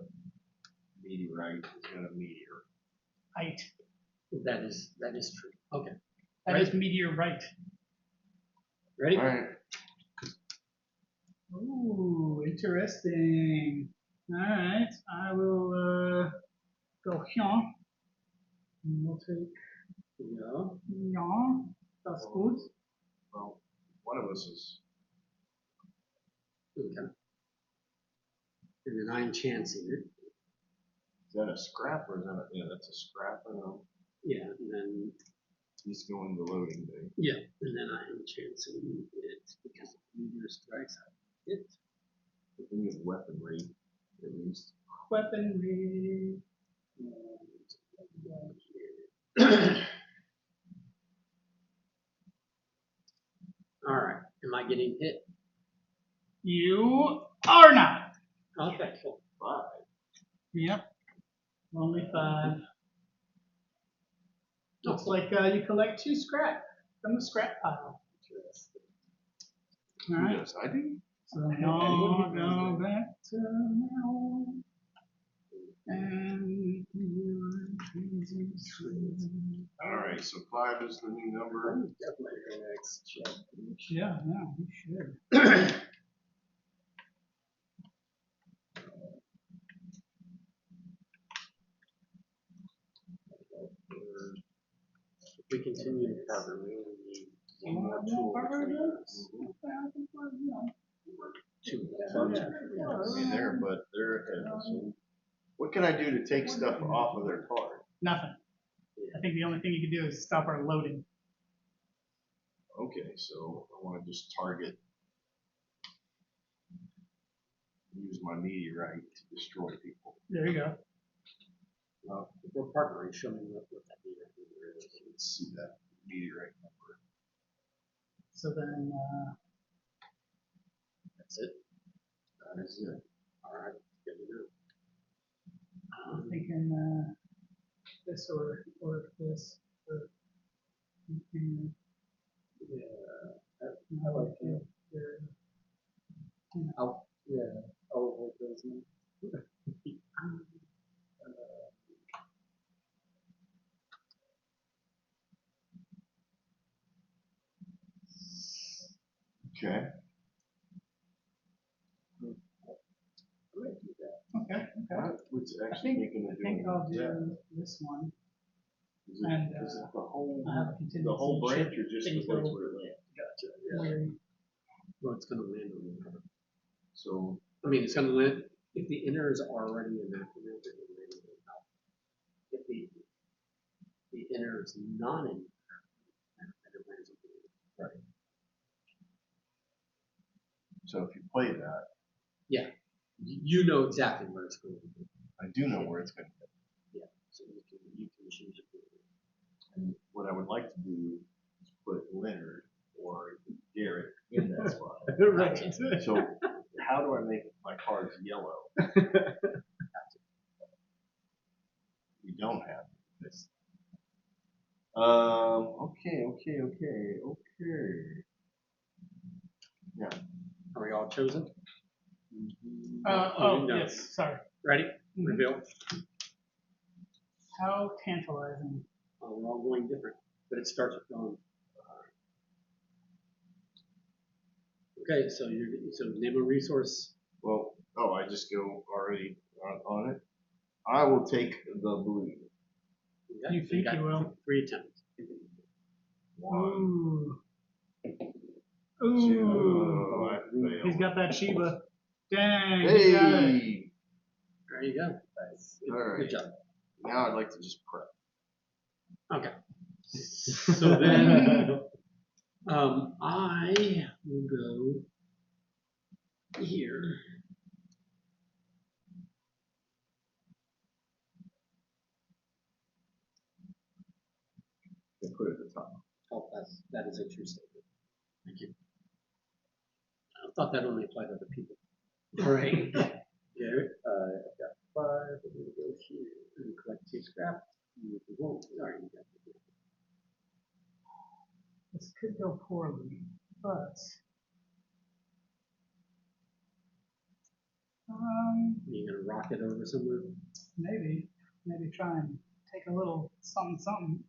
[SPEAKER 4] meteorite is going to meteor.
[SPEAKER 2] Height.
[SPEAKER 1] That is true. Okay.
[SPEAKER 2] That is meteorite.
[SPEAKER 1] Ready?
[SPEAKER 4] All right.
[SPEAKER 2] Ooh, interesting. Alright, I will go here. And we'll take
[SPEAKER 1] No.
[SPEAKER 2] here. That's good.
[SPEAKER 4] Well, one of us is.
[SPEAKER 1] Okay. And then I'm chancing it.
[SPEAKER 4] Is that a scrap or is that a, yeah, that's a scrap. I know.
[SPEAKER 1] Yeah, and then
[SPEAKER 4] He's going to loading bay.
[SPEAKER 1] yeah, and then I am chancing it because the meteor strikes out it.
[SPEAKER 4] But then you have weaponry, at least.
[SPEAKER 2] Weaponry.
[SPEAKER 1] All right. Am I getting hit?
[SPEAKER 2] You are not.
[SPEAKER 1] Okay, cool.
[SPEAKER 4] 5.
[SPEAKER 2] Yep. Only 5. Looks like you collect 2 scrap from the scrap pile. Alright.
[SPEAKER 4] Yes, I do.
[SPEAKER 2] So now go back to now. And
[SPEAKER 4] All right, so 5 is the new number.
[SPEAKER 3] I'm definitely going to exchange.
[SPEAKER 2] yeah, you should.
[SPEAKER 1] If we continue to cover, we only need one more tool between us. Two.
[SPEAKER 4] I mean, they're ahead. So what can I do to take stuff off of their card?
[SPEAKER 2] Nothing. I think the only thing you can do is stop our loading.
[SPEAKER 4] Okay, so I want to just target, use my meteorite to destroy people.
[SPEAKER 2] There you go.
[SPEAKER 1] Well, if we're partnering, show me what that meteor is.
[SPEAKER 4] Let's see that meteorite number.
[SPEAKER 2] So then,
[SPEAKER 1] That's it.
[SPEAKER 4] That is it.
[SPEAKER 1] All right. Good to know.
[SPEAKER 2] I'm thinking this or this. Or,
[SPEAKER 3] Yeah, I like it. I'll hold those now.
[SPEAKER 4] Okay.
[SPEAKER 2] Okay.
[SPEAKER 4] What's
[SPEAKER 2] I
[SPEAKER 4] actually making
[SPEAKER 2] I
[SPEAKER 4] it
[SPEAKER 2] think
[SPEAKER 4] doing
[SPEAKER 2] I'll do
[SPEAKER 4] that?
[SPEAKER 2] this one.
[SPEAKER 4] Is it,
[SPEAKER 2] and,
[SPEAKER 4] is it the whole
[SPEAKER 2] I have a contingency.
[SPEAKER 4] the whole branch or just the
[SPEAKER 2] things
[SPEAKER 4] place
[SPEAKER 2] will-
[SPEAKER 4] where it lands? Gotcha.
[SPEAKER 2] Where
[SPEAKER 1] Well, it's going to land on the cover.
[SPEAKER 4] So
[SPEAKER 1] I mean, it's going to land if the inner is already enacted. It will land on the top. If the inner is not in, then it lands on the right.
[SPEAKER 4] so if you play that,
[SPEAKER 1] You know exactly where it's going to be.
[SPEAKER 4] I do know where it's going to go.
[SPEAKER 1] Yeah, so you can choose it.
[SPEAKER 4] And what I would like to do is put Leonard or Garrett in that spot.
[SPEAKER 2] right.
[SPEAKER 4] So how do I make my cards yellow? You don't have this. Okay. Yeah.
[SPEAKER 1] Are we all chosen?
[SPEAKER 2] Oh,
[SPEAKER 1] no.
[SPEAKER 2] yes, sorry.
[SPEAKER 1] Ready? Reveal.
[SPEAKER 2] How tantalizing.
[SPEAKER 1] We're all going different, but it starts with going. Okay, so name a resource.
[SPEAKER 4] Well, I just go already on it. I will take the blue.
[SPEAKER 1] Okay,
[SPEAKER 2] You
[SPEAKER 1] so
[SPEAKER 2] think
[SPEAKER 1] got
[SPEAKER 2] you will?
[SPEAKER 1] 3 attempts.
[SPEAKER 4] One,
[SPEAKER 2] Ooh.
[SPEAKER 4] two, I failed.
[SPEAKER 2] He's got that Shiba. Dang. He got it.
[SPEAKER 4] Hey!
[SPEAKER 1] There you go. Nice.
[SPEAKER 4] All right.
[SPEAKER 1] Good job.
[SPEAKER 4] Now I'd like to just prep.
[SPEAKER 1] Okay. So then, I will go here.
[SPEAKER 4] And put it at the top.
[SPEAKER 1] Oh, that is a true statement. Thank you. I thought that only applied to other people. All right. Garrett, I've got 5. I'm going to go here and collect 2 scrap. You won't. Sorry, you got it.
[SPEAKER 2] This could go poorly, but
[SPEAKER 1] You're going to rock it over somewhere?
[SPEAKER 2] maybe try and take a little something.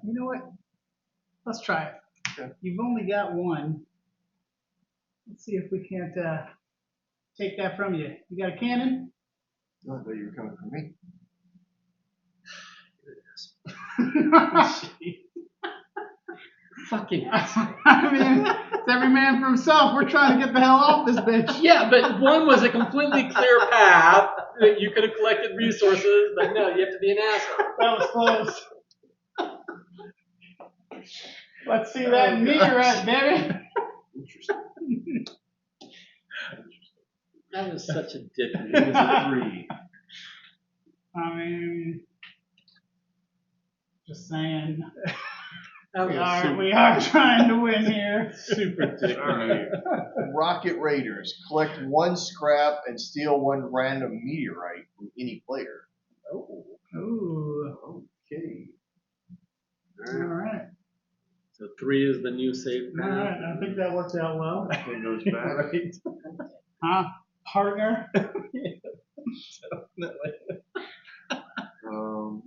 [SPEAKER 2] You know what? Let's try it.
[SPEAKER 4] Okay.
[SPEAKER 2] You've only got one. Let's see if we can't take that from you. You got a cannon?
[SPEAKER 4] I thought you were coming for me.
[SPEAKER 1] Fucking.
[SPEAKER 2] I mean, it's every man for himself. We're trying to get the hell off this bitch.
[SPEAKER 1] Yeah, but one was a completely clear path that you could have collected resources, but no, you have to be an asshole.
[SPEAKER 2] That was close. Let's see that meteorite, baby.
[SPEAKER 4] Interesting.
[SPEAKER 1] That was such a dick.
[SPEAKER 4] It was a 3.
[SPEAKER 2] I mean, just saying.
[SPEAKER 1] That was
[SPEAKER 2] We are trying to win here.
[SPEAKER 1] super dick.
[SPEAKER 4] All right. Rocket Raiders. Collect 1 scrap and steal 1 random meteorite from any player. Oh.
[SPEAKER 2] Ooh.
[SPEAKER 4] Okay.
[SPEAKER 2] All right.
[SPEAKER 1] So 3 is the new save.
[SPEAKER 2] All right. I think that worked out well.
[SPEAKER 4] Thing goes back.
[SPEAKER 2] Huh? Partner?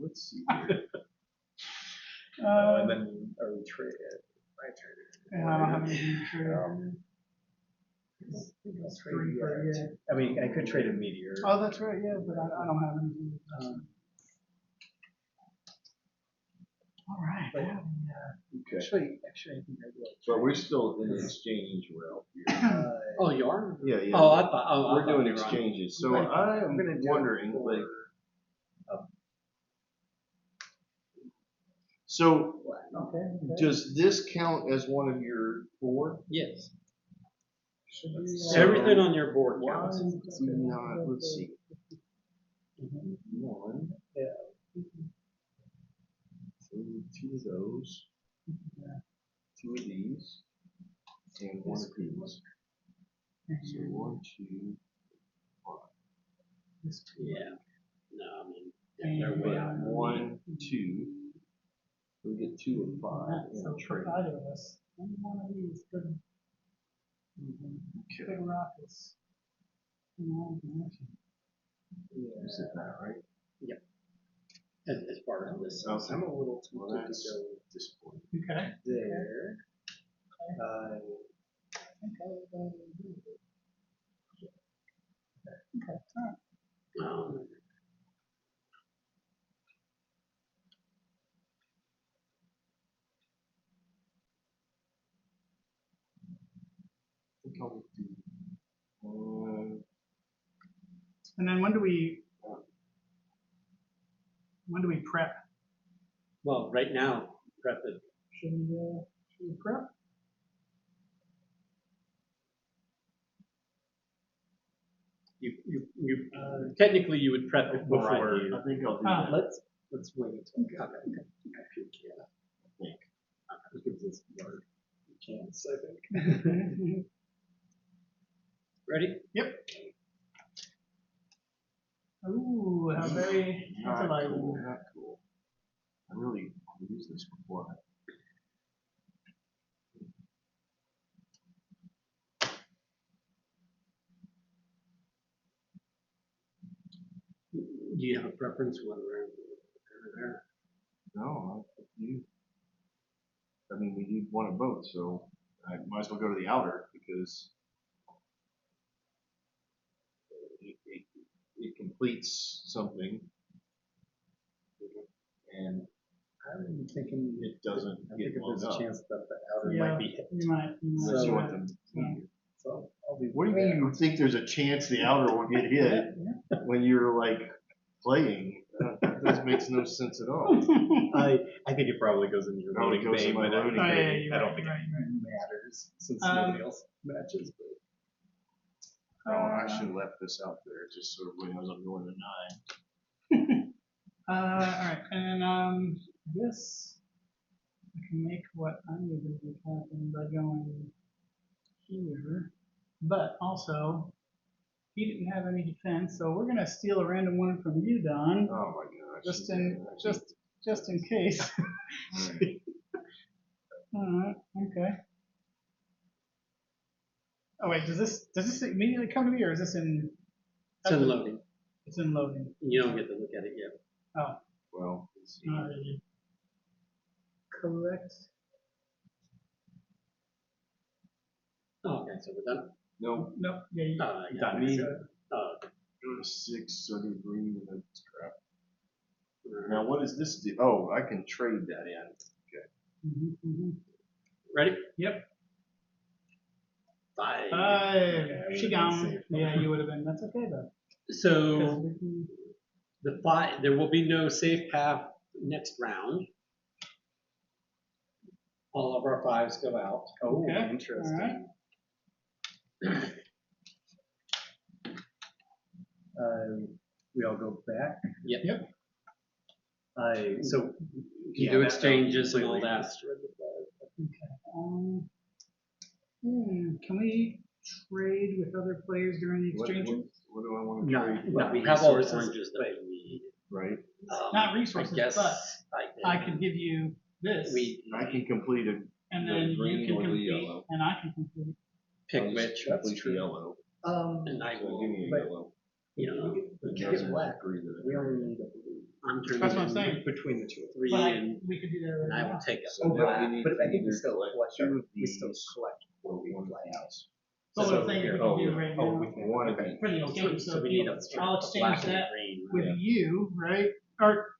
[SPEAKER 4] Let's see here.
[SPEAKER 3] And then are we trading? My turn.
[SPEAKER 2] I don't have anything to trade.
[SPEAKER 3] I'll trade
[SPEAKER 2] 3
[SPEAKER 3] you
[SPEAKER 2] for
[SPEAKER 3] that. I mean, I could trade a meteor.
[SPEAKER 2] Oh, that's right. Yeah, but I don't have anything. All right.
[SPEAKER 3] But-
[SPEAKER 4] Okay.
[SPEAKER 3] Actually, I think I will.
[SPEAKER 4] So we're still in the exchange realm here.
[SPEAKER 1] Oh, you are?
[SPEAKER 4] Yeah.
[SPEAKER 1] Oh, I thought. Oh,
[SPEAKER 4] We're
[SPEAKER 1] I thought
[SPEAKER 4] doing
[SPEAKER 1] you were on.
[SPEAKER 4] exchanges. So
[SPEAKER 3] Right.
[SPEAKER 4] I'm
[SPEAKER 3] gonna do it
[SPEAKER 4] wondering,
[SPEAKER 3] for-
[SPEAKER 4] like, so
[SPEAKER 2] Okay.
[SPEAKER 4] does this count as one of your 4?
[SPEAKER 1] Yes.
[SPEAKER 2] Should we,
[SPEAKER 4] So-
[SPEAKER 1] Everything on your board
[SPEAKER 4] Why
[SPEAKER 1] counts.
[SPEAKER 4] do we not, let's see. 1.
[SPEAKER 3] Yeah.
[SPEAKER 4] So 2 of those. 2 of these. And 1 of these. So 1, 2, 5.
[SPEAKER 1] Yeah. No, I mean, they're way out.
[SPEAKER 4] 1, 2. We get 2 and 5 in
[SPEAKER 2] So
[SPEAKER 4] a trade.
[SPEAKER 2] for either of us, any one of these could
[SPEAKER 4] Okay.
[SPEAKER 2] big rockets.
[SPEAKER 4] Is it that, right?
[SPEAKER 1] as part of this.
[SPEAKER 4] Okay.
[SPEAKER 3] I'm a little
[SPEAKER 4] Well,
[SPEAKER 3] tempted to
[SPEAKER 4] that's
[SPEAKER 3] go
[SPEAKER 4] disappointing.
[SPEAKER 2] Okay.
[SPEAKER 3] there.
[SPEAKER 2] Okay. All right.
[SPEAKER 4] I think I'll do,
[SPEAKER 2] And then when do we prep?
[SPEAKER 1] Well, right now, prep it.
[SPEAKER 2] Should we prep?
[SPEAKER 1] Technically you would prep it
[SPEAKER 3] Before
[SPEAKER 1] before.
[SPEAKER 3] you-
[SPEAKER 4] I think I'll do
[SPEAKER 2] Ah.
[SPEAKER 4] that.
[SPEAKER 3] Let's wait.
[SPEAKER 1] Okay.
[SPEAKER 3] Yeah. It gives us more chance, I think.
[SPEAKER 1] Ready?
[SPEAKER 2] Ooh, how very
[SPEAKER 4] Not
[SPEAKER 2] tantalizing.
[SPEAKER 4] cool, not cool. I really used this before.
[SPEAKER 1] Do you have a preference whether we're there?
[SPEAKER 4] No, you. I mean, we need one of both, so I might as well go to the outer because it completes something, and
[SPEAKER 3] I'm thinking
[SPEAKER 4] it doesn't
[SPEAKER 3] I
[SPEAKER 4] get
[SPEAKER 3] think
[SPEAKER 4] blown
[SPEAKER 3] there's a
[SPEAKER 4] up.
[SPEAKER 3] chance that the outer
[SPEAKER 2] Yeah,
[SPEAKER 3] might be hit.
[SPEAKER 2] you might.
[SPEAKER 4] Unless you
[SPEAKER 3] So-
[SPEAKER 4] want them.
[SPEAKER 3] So I'll be.
[SPEAKER 4] What do you mean you think there's a chance the outer will get hit when you're like playing? That makes no sense at all.
[SPEAKER 3] I think it probably goes in your
[SPEAKER 4] Probably
[SPEAKER 3] loading
[SPEAKER 4] goes
[SPEAKER 3] bay,
[SPEAKER 4] in my
[SPEAKER 3] but
[SPEAKER 4] loading
[SPEAKER 2] Oh, yeah,
[SPEAKER 4] bay.
[SPEAKER 2] you're
[SPEAKER 3] I don't
[SPEAKER 2] right,
[SPEAKER 3] think
[SPEAKER 2] you're right, you're right.
[SPEAKER 3] it matters since
[SPEAKER 2] Um,
[SPEAKER 3] nobody else matches.
[SPEAKER 4] Oh, I should have left this out there just so everybody knows I'm going to 9.
[SPEAKER 2] All right, and I guess I can make what I need to make happen by going here, but also he didn't have any defense, so we're gonna steal a random one from you, Don,
[SPEAKER 4] Oh my gosh.
[SPEAKER 2] just in case.
[SPEAKER 4] Alright.
[SPEAKER 2] All right, okay. Oh wait, does this immediately come to me, or is this in?
[SPEAKER 1] It's in loading.
[SPEAKER 2] It's in loading.
[SPEAKER 1] You don't get to look at it yet.
[SPEAKER 2] Oh,
[SPEAKER 4] Well, let's see.
[SPEAKER 2] all right. Correct.
[SPEAKER 1] Oh, okay, so we're done.
[SPEAKER 4] No,
[SPEAKER 2] No, yeah, you.
[SPEAKER 1] Yeah.
[SPEAKER 3] Done.
[SPEAKER 2] Me.
[SPEAKER 4] go to 6, so I do green and then scrap. Now, what does this do? Oh, I can trade that in.
[SPEAKER 1] Ready?
[SPEAKER 2] Yep.
[SPEAKER 1] 5.
[SPEAKER 2] She gone. Yeah, you would have been. That's okay though. 'Cause
[SPEAKER 1] So
[SPEAKER 2] we can-
[SPEAKER 1] the 5, there will be no safe path next round. All of our 5s go out.
[SPEAKER 3] Oh,
[SPEAKER 2] Okay,
[SPEAKER 3] interesting. We all go back.
[SPEAKER 1] Yep.
[SPEAKER 3] So
[SPEAKER 1] You do exchanges and all
[SPEAKER 3] completely
[SPEAKER 1] that.
[SPEAKER 3] destroyed the flag.
[SPEAKER 2] Can we trade with other players during the
[SPEAKER 4] What
[SPEAKER 2] exchanges?
[SPEAKER 4] do I want to
[SPEAKER 3] No,
[SPEAKER 4] trade?
[SPEAKER 3] no,
[SPEAKER 1] We have all the
[SPEAKER 3] resources.
[SPEAKER 1] oranges that we need.
[SPEAKER 4] Right?
[SPEAKER 2] Not resources,
[SPEAKER 1] I guess
[SPEAKER 2] but
[SPEAKER 1] I
[SPEAKER 2] I could give you this,
[SPEAKER 4] I can complete it.
[SPEAKER 2] and
[SPEAKER 4] the
[SPEAKER 2] then
[SPEAKER 4] green
[SPEAKER 2] you can
[SPEAKER 4] or the
[SPEAKER 2] complete,
[SPEAKER 4] yellow.
[SPEAKER 2] and I can complete.
[SPEAKER 1] pick
[SPEAKER 4] I'll just
[SPEAKER 1] which,
[SPEAKER 4] complete the yellow.
[SPEAKER 1] and I
[SPEAKER 4] So
[SPEAKER 1] will,
[SPEAKER 4] give me a
[SPEAKER 3] but-
[SPEAKER 4] yellow.
[SPEAKER 1] you know,
[SPEAKER 3] We
[SPEAKER 4] It
[SPEAKER 3] can
[SPEAKER 4] doesn't
[SPEAKER 3] get black.
[SPEAKER 4] agree that
[SPEAKER 3] We only need a blue.
[SPEAKER 1] I'm turning
[SPEAKER 2] That's what I'm
[SPEAKER 1] in
[SPEAKER 2] saying.
[SPEAKER 3] Between the two.
[SPEAKER 1] 3
[SPEAKER 2] But
[SPEAKER 1] and
[SPEAKER 2] we could do that
[SPEAKER 1] and
[SPEAKER 2] right
[SPEAKER 1] I will
[SPEAKER 2] now.
[SPEAKER 1] take a
[SPEAKER 4] So
[SPEAKER 3] Oh,
[SPEAKER 4] now
[SPEAKER 1] black.
[SPEAKER 4] we need
[SPEAKER 3] but
[SPEAKER 4] to
[SPEAKER 3] I think we
[SPEAKER 4] either
[SPEAKER 3] still
[SPEAKER 4] collect
[SPEAKER 3] collect.
[SPEAKER 4] 2 of
[SPEAKER 3] We still
[SPEAKER 4] these
[SPEAKER 3] collect
[SPEAKER 4] or
[SPEAKER 3] one
[SPEAKER 4] one
[SPEAKER 3] flag.
[SPEAKER 4] house.
[SPEAKER 2] So
[SPEAKER 3] So
[SPEAKER 2] the thing we
[SPEAKER 3] here-
[SPEAKER 2] can do right
[SPEAKER 3] Oh,
[SPEAKER 2] now
[SPEAKER 3] we can.
[SPEAKER 4] One of
[SPEAKER 3] Okay.
[SPEAKER 4] each.
[SPEAKER 2] for the exchange,
[SPEAKER 1] So
[SPEAKER 2] so
[SPEAKER 1] we
[SPEAKER 2] be-
[SPEAKER 1] need a
[SPEAKER 2] I'll
[SPEAKER 1] a black
[SPEAKER 2] exchange
[SPEAKER 1] and a
[SPEAKER 2] that
[SPEAKER 1] green.
[SPEAKER 2] with
[SPEAKER 4] Yeah.
[SPEAKER 2] you, right? Or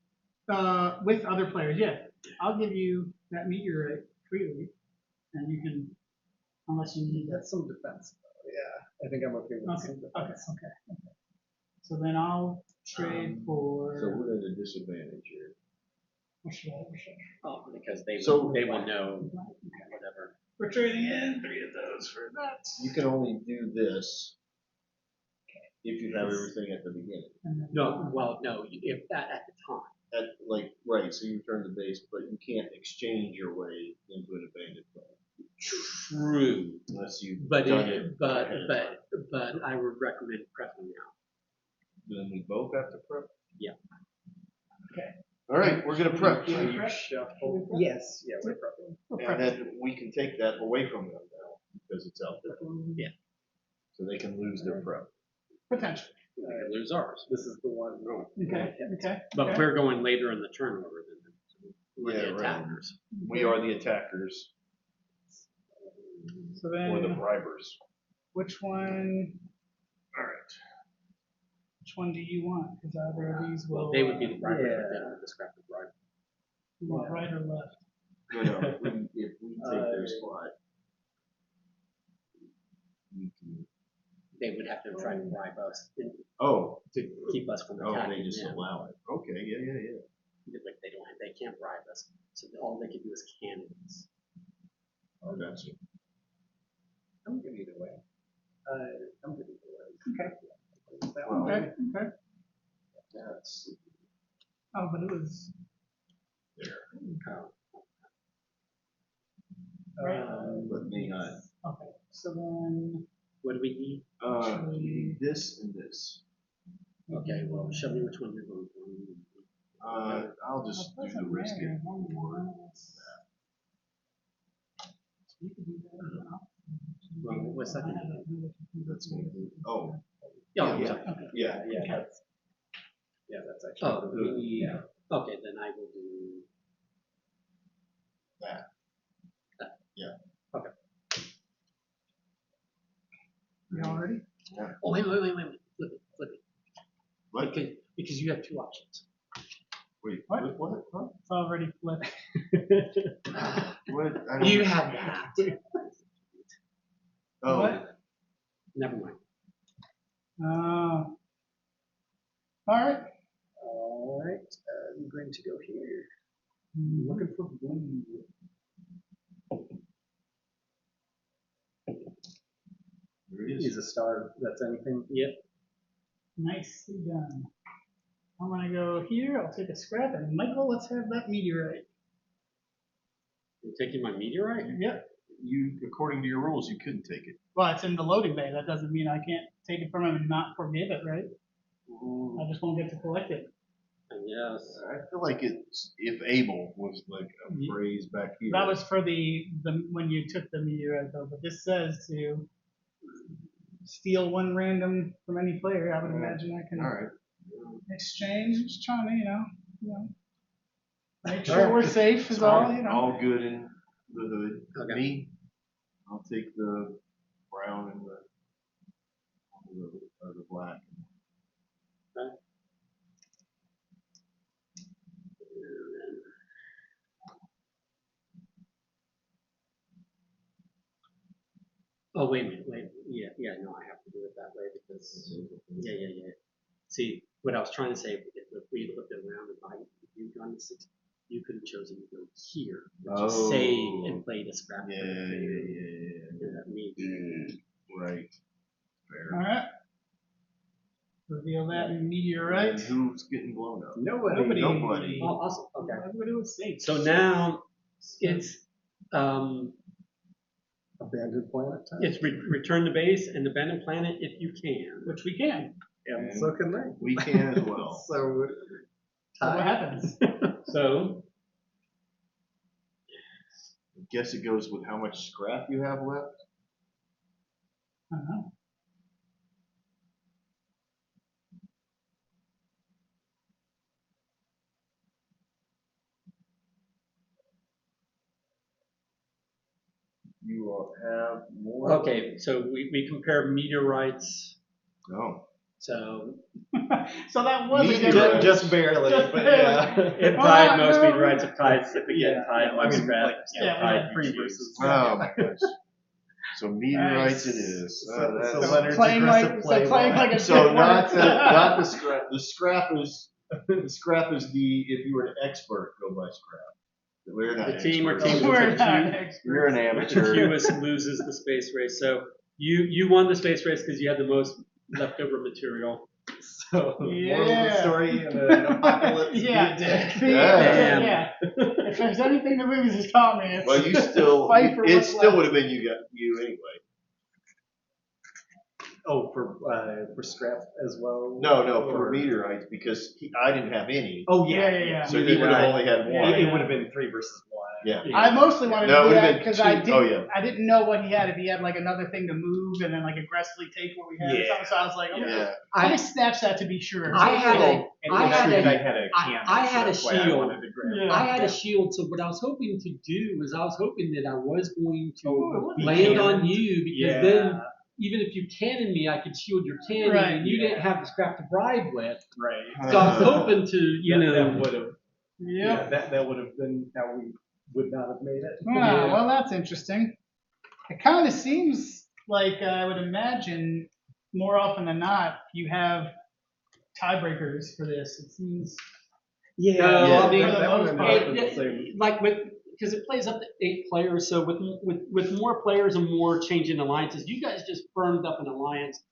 [SPEAKER 2] with other players, yeah. I'll give you that meteorite freely, and you can, unless you need that.
[SPEAKER 3] That's some defense. Yeah, I think I'm okay with
[SPEAKER 2] Okay,
[SPEAKER 3] some
[SPEAKER 2] okay,
[SPEAKER 3] defense.
[SPEAKER 2] okay. So then I'll trade for.
[SPEAKER 4] So we're at a disadvantage here.
[SPEAKER 2] What should I?
[SPEAKER 1] Oh, because they
[SPEAKER 4] So-
[SPEAKER 1] will, they will know whatever.
[SPEAKER 2] We're trading in 3 of those for that.
[SPEAKER 4] You can only do this if you have everything at the beginning.
[SPEAKER 2] And then-
[SPEAKER 1] No, well, no, if that at the time.
[SPEAKER 4] Right, so you turn the base, but you can't exchange your way into an abandoned plan
[SPEAKER 1] True.
[SPEAKER 4] unless you've
[SPEAKER 1] But
[SPEAKER 4] done it
[SPEAKER 1] but
[SPEAKER 4] ahead of time.
[SPEAKER 1] but I would recommend prepping now.
[SPEAKER 4] Then we both have to prep?
[SPEAKER 1] Yeah.
[SPEAKER 2] Okay.
[SPEAKER 4] All right, we're gonna prep.
[SPEAKER 2] Should we
[SPEAKER 3] You
[SPEAKER 2] prep?
[SPEAKER 3] shuffle. Yes, yeah, we're prepping.
[SPEAKER 2] We're
[SPEAKER 4] And
[SPEAKER 2] prepping.
[SPEAKER 4] then we can take that away from them now because it's out there.
[SPEAKER 1] Yeah.
[SPEAKER 4] So they can lose their prep.
[SPEAKER 2] Potentially.
[SPEAKER 1] we could lose ours.
[SPEAKER 3] This is the one.
[SPEAKER 2] Okay. Okay.
[SPEAKER 1] But
[SPEAKER 2] okay.
[SPEAKER 1] we're going later in the turn order than them. We're
[SPEAKER 4] Yeah,
[SPEAKER 1] the
[SPEAKER 4] right.
[SPEAKER 1] attackers.
[SPEAKER 4] We are the attackers
[SPEAKER 2] So
[SPEAKER 4] or the
[SPEAKER 2] then,
[SPEAKER 4] bribers.
[SPEAKER 2] which one?
[SPEAKER 4] All right.
[SPEAKER 2] Which one do you want? Because either of these will.
[SPEAKER 1] Well, they would be the bribers,
[SPEAKER 3] Yeah.
[SPEAKER 1] but they don't have the scrap of bribe.
[SPEAKER 2] You want right or left?
[SPEAKER 4] No, if we take their spot, we can.
[SPEAKER 1] They would have to try to bribe us and
[SPEAKER 4] Oh,
[SPEAKER 1] keep us from
[SPEAKER 4] oh,
[SPEAKER 1] attacking
[SPEAKER 4] they just
[SPEAKER 1] them.
[SPEAKER 4] allow it. Okay, yeah.
[SPEAKER 1] Like they can't bribe us, so all they can do is cannon us.
[SPEAKER 4] Oh, that's it.
[SPEAKER 3] I'm good either way. I'm good either way.
[SPEAKER 2] Okay.
[SPEAKER 4] Well,
[SPEAKER 2] Okay. Okay.
[SPEAKER 4] that's
[SPEAKER 2] Oh, but it was
[SPEAKER 4] there.
[SPEAKER 2] right.
[SPEAKER 4] But may not.
[SPEAKER 2] Okay. So then.
[SPEAKER 1] What do we need?
[SPEAKER 4] We need this and this.
[SPEAKER 1] Okay, well, show me which one you're going for.
[SPEAKER 4] I'll just do the risk it.
[SPEAKER 1] Well, what's that?
[SPEAKER 4] That's gonna do. Oh,
[SPEAKER 1] Yeah,
[SPEAKER 4] yeah.
[SPEAKER 1] sorry.
[SPEAKER 3] Yeah, that's actually.
[SPEAKER 1] Oh, we need. Okay, then I will do.
[SPEAKER 4] that. Yeah.
[SPEAKER 1] Okay.
[SPEAKER 2] You all ready?
[SPEAKER 1] Oh, wait. Flip it.
[SPEAKER 4] What?
[SPEAKER 1] Because you have two options.
[SPEAKER 4] Wait,
[SPEAKER 2] What?
[SPEAKER 4] What? Huh?
[SPEAKER 2] It's already flipped.
[SPEAKER 4] What? I don't
[SPEAKER 1] You have that.
[SPEAKER 4] Oh,
[SPEAKER 2] What?
[SPEAKER 1] Never mind.
[SPEAKER 2] All right.
[SPEAKER 3] All right, I'm going to go here. I'm looking for blue.
[SPEAKER 4] there it
[SPEAKER 3] Is
[SPEAKER 4] is.
[SPEAKER 3] a star. That's anything.
[SPEAKER 1] Yep.
[SPEAKER 2] Nicely done. I'm gonna go here. I'll take a scrap, and Michael, let's have that meteorite.
[SPEAKER 1] You're taking my meteorite?
[SPEAKER 2] Yep.
[SPEAKER 4] You, according to your rules, you couldn't take it.
[SPEAKER 2] Well, it's in the loading bay. That doesn't mean I can't take it from him and not forgive it, right? I just won't get to collect it.
[SPEAKER 1] Yes.
[SPEAKER 4] I feel like it's if able was like a phrase back here.
[SPEAKER 2] That was for the when you took the meteorite though, but this says to steal one random from any player. I would imagine I can
[SPEAKER 4] All right.
[SPEAKER 2] exchange. Just trying to, you know, make sure we're safe is all, you know.
[SPEAKER 4] All good in the hood.
[SPEAKER 1] Okay.
[SPEAKER 4] Me, I'll take the brown and the black.
[SPEAKER 1] Okay. Oh, wait a minute. Yeah, no, I have to do it that way because, yeah. See, what I was trying to say, if we looked around and you'd gone to 6, you could have chosen to go here, which is save and played a scrap.
[SPEAKER 4] Yeah.
[SPEAKER 1] That means,
[SPEAKER 4] Right.
[SPEAKER 2] All
[SPEAKER 4] Fair.
[SPEAKER 2] right. Reveal that in meteorite.
[SPEAKER 4] And who's getting blown up?
[SPEAKER 2] Nobody.
[SPEAKER 4] Nobody.
[SPEAKER 1] oh, awesome. Okay.
[SPEAKER 2] Everybody was safe.
[SPEAKER 1] So now it's
[SPEAKER 3] Abandoned planet time.
[SPEAKER 1] it's return to base and abandon planet if you can.
[SPEAKER 2] Which we can.
[SPEAKER 3] And so can they.
[SPEAKER 4] We can as well.
[SPEAKER 3] So
[SPEAKER 2] So what happens?
[SPEAKER 1] So
[SPEAKER 4] I guess it goes with how much scrap you have left.
[SPEAKER 2] I don't know.
[SPEAKER 4] You will have more.
[SPEAKER 1] okay, so we compare meteorites.
[SPEAKER 4] No.
[SPEAKER 1] So
[SPEAKER 2] So that was a good
[SPEAKER 4] Meteorite.
[SPEAKER 2] one.
[SPEAKER 3] just barely,
[SPEAKER 2] Just
[SPEAKER 3] but
[SPEAKER 2] barely.
[SPEAKER 3] yeah.
[SPEAKER 1] it
[SPEAKER 2] Well,
[SPEAKER 1] tied most
[SPEAKER 2] no.
[SPEAKER 1] meteorites have tied again tied
[SPEAKER 3] I
[SPEAKER 1] most
[SPEAKER 3] mean,
[SPEAKER 1] scrap.
[SPEAKER 3] like,
[SPEAKER 2] yeah,
[SPEAKER 1] tied
[SPEAKER 3] free
[SPEAKER 1] choose.
[SPEAKER 3] versus.
[SPEAKER 4] Oh my gosh. So meteorites it is.
[SPEAKER 3] So
[SPEAKER 4] That's-
[SPEAKER 3] Leonard's
[SPEAKER 2] Playing
[SPEAKER 3] aggressive
[SPEAKER 2] like a
[SPEAKER 4] So
[SPEAKER 2] dick
[SPEAKER 4] not
[SPEAKER 2] works.
[SPEAKER 4] the scrap. The scrap is the if you were an expert, go by scrap. We're not
[SPEAKER 1] The team or
[SPEAKER 4] experts.
[SPEAKER 1] teams
[SPEAKER 2] We're
[SPEAKER 1] with
[SPEAKER 2] not
[SPEAKER 1] the
[SPEAKER 2] experts.
[SPEAKER 4] You're an
[SPEAKER 1] the
[SPEAKER 4] amateur.
[SPEAKER 1] fewest loses the space race. So you won the space race because you had the most leftover material.
[SPEAKER 3] So moral of the
[SPEAKER 2] Yeah.
[SPEAKER 3] story in an apocalypse.
[SPEAKER 2] Yeah.
[SPEAKER 3] Be a dick.
[SPEAKER 4] Yeah.
[SPEAKER 2] Yeah. If there's anything the movies has taught me, it's
[SPEAKER 4] Well, you still.
[SPEAKER 2] Fight for
[SPEAKER 4] It
[SPEAKER 2] what's
[SPEAKER 4] still
[SPEAKER 2] left.
[SPEAKER 4] would have been you anyway.
[SPEAKER 3] Oh, for scrap as well.
[SPEAKER 4] No, for
[SPEAKER 3] Or-
[SPEAKER 4] meteorites because I didn't have any.
[SPEAKER 3] Oh
[SPEAKER 2] Yeah.
[SPEAKER 3] yeah.
[SPEAKER 4] So
[SPEAKER 3] Neither
[SPEAKER 4] he would
[SPEAKER 3] did
[SPEAKER 4] have
[SPEAKER 3] I.
[SPEAKER 4] only had one.
[SPEAKER 2] Yeah.
[SPEAKER 3] It would have been 3 versus 1.
[SPEAKER 4] Yeah.
[SPEAKER 2] I mostly wanted
[SPEAKER 4] No, it
[SPEAKER 2] to do
[SPEAKER 4] would've
[SPEAKER 2] that
[SPEAKER 4] been
[SPEAKER 2] because
[SPEAKER 4] two-
[SPEAKER 2] I didn't.
[SPEAKER 4] oh, yeah.
[SPEAKER 2] I didn't know what he had. If he had like another thing to move and then like aggressively take what we had or
[SPEAKER 5] Yeah.
[SPEAKER 2] something. So I was like, I'm
[SPEAKER 4] Yeah.
[SPEAKER 2] let me snatch that to be sure.
[SPEAKER 1] I had a,
[SPEAKER 5] And
[SPEAKER 1] I
[SPEAKER 5] it was
[SPEAKER 1] had
[SPEAKER 5] true that I
[SPEAKER 1] a,
[SPEAKER 5] had a
[SPEAKER 1] I-
[SPEAKER 5] canvas.
[SPEAKER 1] I had
[SPEAKER 5] so
[SPEAKER 1] a
[SPEAKER 5] that's why I
[SPEAKER 1] shield.
[SPEAKER 5] wanted to grab
[SPEAKER 2] Yeah.
[SPEAKER 1] I had
[SPEAKER 5] Yeah.
[SPEAKER 1] a shield. So what I was hoping to do was I was hoping that I was going to
[SPEAKER 2] Oh,
[SPEAKER 1] land on
[SPEAKER 5] cannon.
[SPEAKER 1] you because
[SPEAKER 5] Yeah.
[SPEAKER 1] then even if you cannon me, I could shield your cannon,
[SPEAKER 2] Right,
[SPEAKER 1] and you
[SPEAKER 5] yeah.
[SPEAKER 1] didn't have the scrap to bribe with.
[SPEAKER 5] Right.
[SPEAKER 1] So I was hoping to, you know,
[SPEAKER 5] that would have.
[SPEAKER 2] Yep.
[SPEAKER 5] Yeah, that would have been how we would not have made it.
[SPEAKER 2] Ah,
[SPEAKER 1] Yeah.
[SPEAKER 2] well, that's interesting. It kind of seems like I would imagine more often than not you have tiebreakers for this. It seems.
[SPEAKER 5] Yeah,
[SPEAKER 1] No,
[SPEAKER 2] I mean,
[SPEAKER 5] that
[SPEAKER 2] for
[SPEAKER 5] one
[SPEAKER 2] the
[SPEAKER 5] ended
[SPEAKER 2] most
[SPEAKER 5] up
[SPEAKER 2] part.
[SPEAKER 5] in the same.
[SPEAKER 1] like because it plays up to 8 players. So with more players and more changing alliances, you guys just firmed up an alliance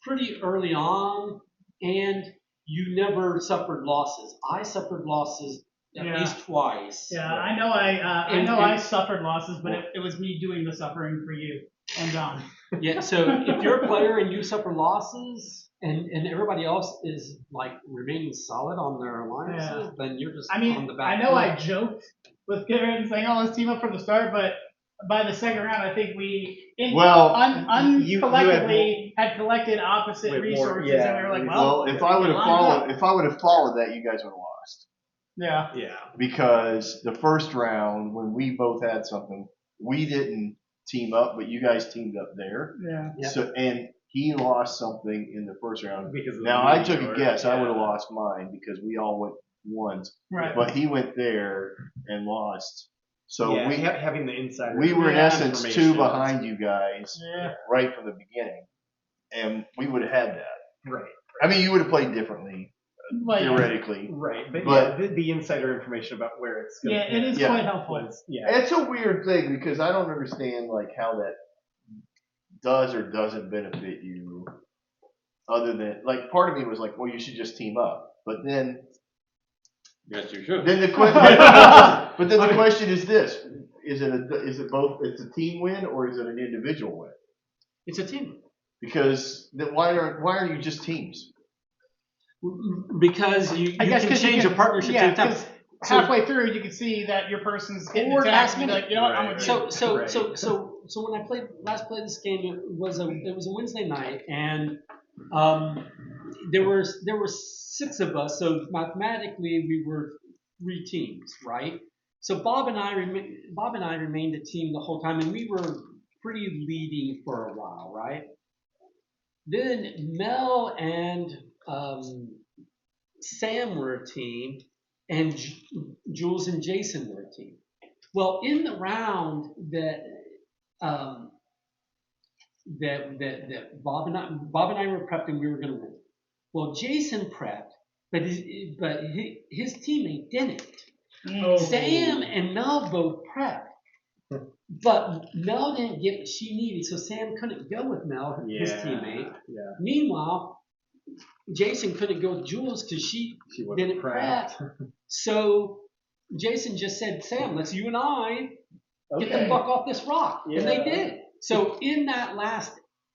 [SPEAKER 1] pretty early on, and you never suffered losses. I suffered losses at
[SPEAKER 2] Yeah.
[SPEAKER 1] least twice.
[SPEAKER 2] Yeah, I know. I
[SPEAKER 1] And-
[SPEAKER 2] know
[SPEAKER 1] and-
[SPEAKER 2] I suffered losses, but it was me doing the suffering for you and John.
[SPEAKER 1] Yeah, so if you're a player and you suffer losses and everybody else is like remaining solid on their alliances, then you're just
[SPEAKER 2] I
[SPEAKER 1] on
[SPEAKER 2] mean,
[SPEAKER 1] the back
[SPEAKER 2] I know
[SPEAKER 1] foot.
[SPEAKER 2] I joked with Garrett saying, "Oh, let's team up from the start," but by the second round, I think we
[SPEAKER 4] Well,
[SPEAKER 5] you
[SPEAKER 2] collectively had collected opposite
[SPEAKER 5] With more-
[SPEAKER 2] resources,
[SPEAKER 5] yeah,
[SPEAKER 2] and we were like,
[SPEAKER 4] Well,
[SPEAKER 2] "Well,
[SPEAKER 4] if I would have
[SPEAKER 2] lines up.
[SPEAKER 4] followed that, you guys would have lost.
[SPEAKER 2] yeah,
[SPEAKER 5] Yeah.
[SPEAKER 4] Because the first round, when we both had something, we didn't team up, but you guys teamed up there.
[SPEAKER 2] yeah."
[SPEAKER 1] Yep.
[SPEAKER 4] So and he lost something in the first round.
[SPEAKER 5] Because of the
[SPEAKER 4] Now I took a
[SPEAKER 5] meteor,
[SPEAKER 4] guess. I would have
[SPEAKER 5] yeah.
[SPEAKER 4] lost mine because we all went once,
[SPEAKER 2] Right.
[SPEAKER 4] but he went there and lost. So
[SPEAKER 5] Yeah,
[SPEAKER 4] we
[SPEAKER 5] having the insider.
[SPEAKER 4] we were in
[SPEAKER 2] Yeah.
[SPEAKER 4] essence 2
[SPEAKER 5] information.
[SPEAKER 4] behind you guys
[SPEAKER 2] Yeah.
[SPEAKER 4] right from the beginning, and we would have had that.
[SPEAKER 5] Right.
[SPEAKER 4] I mean, you would have played differently
[SPEAKER 2] Like,
[SPEAKER 4] theoretically.
[SPEAKER 5] Right, but
[SPEAKER 4] But-
[SPEAKER 5] yeah, the insider information about where it's going.
[SPEAKER 2] yeah, it is
[SPEAKER 4] Yeah.
[SPEAKER 2] quite helpful.
[SPEAKER 5] Yeah.
[SPEAKER 4] It's a weird thing because I don't understand like how that does or doesn't benefit you. Other than like, part of me was like, well, you should just team up. But then,
[SPEAKER 1] Yes, you should.
[SPEAKER 4] then the question, but then the question is this: is it both? It's a team win or is it an individual win?
[SPEAKER 1] It's a team.
[SPEAKER 4] Because then why are you just teams?
[SPEAKER 1] Because you
[SPEAKER 2] I guess
[SPEAKER 1] can
[SPEAKER 2] 'cause you
[SPEAKER 1] change
[SPEAKER 2] can-
[SPEAKER 1] a partnership
[SPEAKER 2] yeah,
[SPEAKER 1] to time.
[SPEAKER 2] 'cause
[SPEAKER 1] So-
[SPEAKER 2] halfway through, you can see that your person's getting
[SPEAKER 1] Or
[SPEAKER 2] attacked.
[SPEAKER 1] last
[SPEAKER 2] And you're
[SPEAKER 1] minute.
[SPEAKER 2] like, you know what, I'm
[SPEAKER 5] Right,
[SPEAKER 2] with
[SPEAKER 5] right.
[SPEAKER 2] you.
[SPEAKER 1] So when I played this game, it was a Wednesday night, and there were 6 of us. So mathematically, we were 3 teams, right? So Bob and I remained a team the whole time, and we were pretty leading for a while, right? Then Mel and Sam were a team, and Jules and Jason were a team. Well, in the round that Bob and I were prepped and we were going to win. Well, Jason prepped, but his teammate didn't.
[SPEAKER 2] Mm.
[SPEAKER 1] Sam and Mel both prepped, but Mel didn't get what she needed, so Sam couldn't go with Mel, his teammate.
[SPEAKER 5] Yeah.
[SPEAKER 1] Meanwhile, Jason couldn't go with Jules because she
[SPEAKER 5] wasn't
[SPEAKER 1] didn't prep. So Jason just said, Sam, let's you and I get the fuck off this rock. And they
[SPEAKER 5] Yeah.
[SPEAKER 1] did. So in that last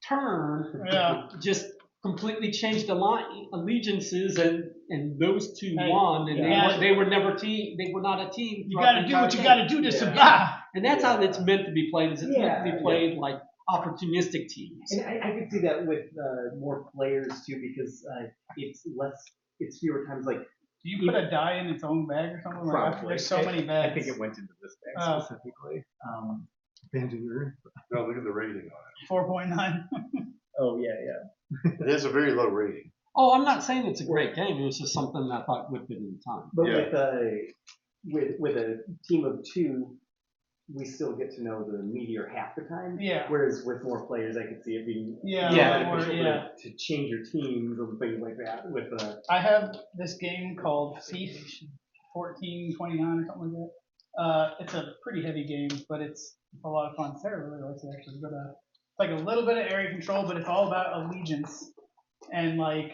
[SPEAKER 1] turn,
[SPEAKER 2] Yeah.
[SPEAKER 1] just completely changed allegiances, and those 2
[SPEAKER 2] Hey,
[SPEAKER 1] won, and
[SPEAKER 2] yeah.
[SPEAKER 1] they were never team. They were not a team.
[SPEAKER 2] You
[SPEAKER 1] throughout
[SPEAKER 2] got to
[SPEAKER 1] the
[SPEAKER 2] do what you
[SPEAKER 1] entire
[SPEAKER 2] got to do to
[SPEAKER 5] Yeah.
[SPEAKER 2] survive.
[SPEAKER 1] and that's how it's meant to be played. Is it's meant to be
[SPEAKER 5] Yeah,
[SPEAKER 1] played like opportunistic teams.
[SPEAKER 3] And I could see that with more players too, because it's fewer times. Like
[SPEAKER 2] Do you put a die in its own bag or something? Like,
[SPEAKER 5] Probably.
[SPEAKER 2] there's so many bags.
[SPEAKER 5] I think it went into this bag
[SPEAKER 2] Oh.
[SPEAKER 5] specifically.
[SPEAKER 4] No, look at the rating on
[SPEAKER 2] 4.9.
[SPEAKER 3] oh yeah.
[SPEAKER 4] it. It is a very low rating.
[SPEAKER 1] Oh, I'm not saying it's a great game. It was just something I thought would fit in the time.
[SPEAKER 3] But
[SPEAKER 4] Yeah.
[SPEAKER 3] with a team of 2, we still get to know the meteor half the time.
[SPEAKER 2] Yeah.
[SPEAKER 3] Whereas with more players, I could see it being
[SPEAKER 2] Yeah,
[SPEAKER 1] Yeah.
[SPEAKER 2] more,
[SPEAKER 3] beneficial
[SPEAKER 2] yeah.
[SPEAKER 3] to change your teams and things like that. With
[SPEAKER 2] I have this game called Thief 1429 or something like that. It's a pretty heavy game, but it's a lot of fun. Sarah really likes it actually. But it's like a little bit of area control, but it's all about allegiance and like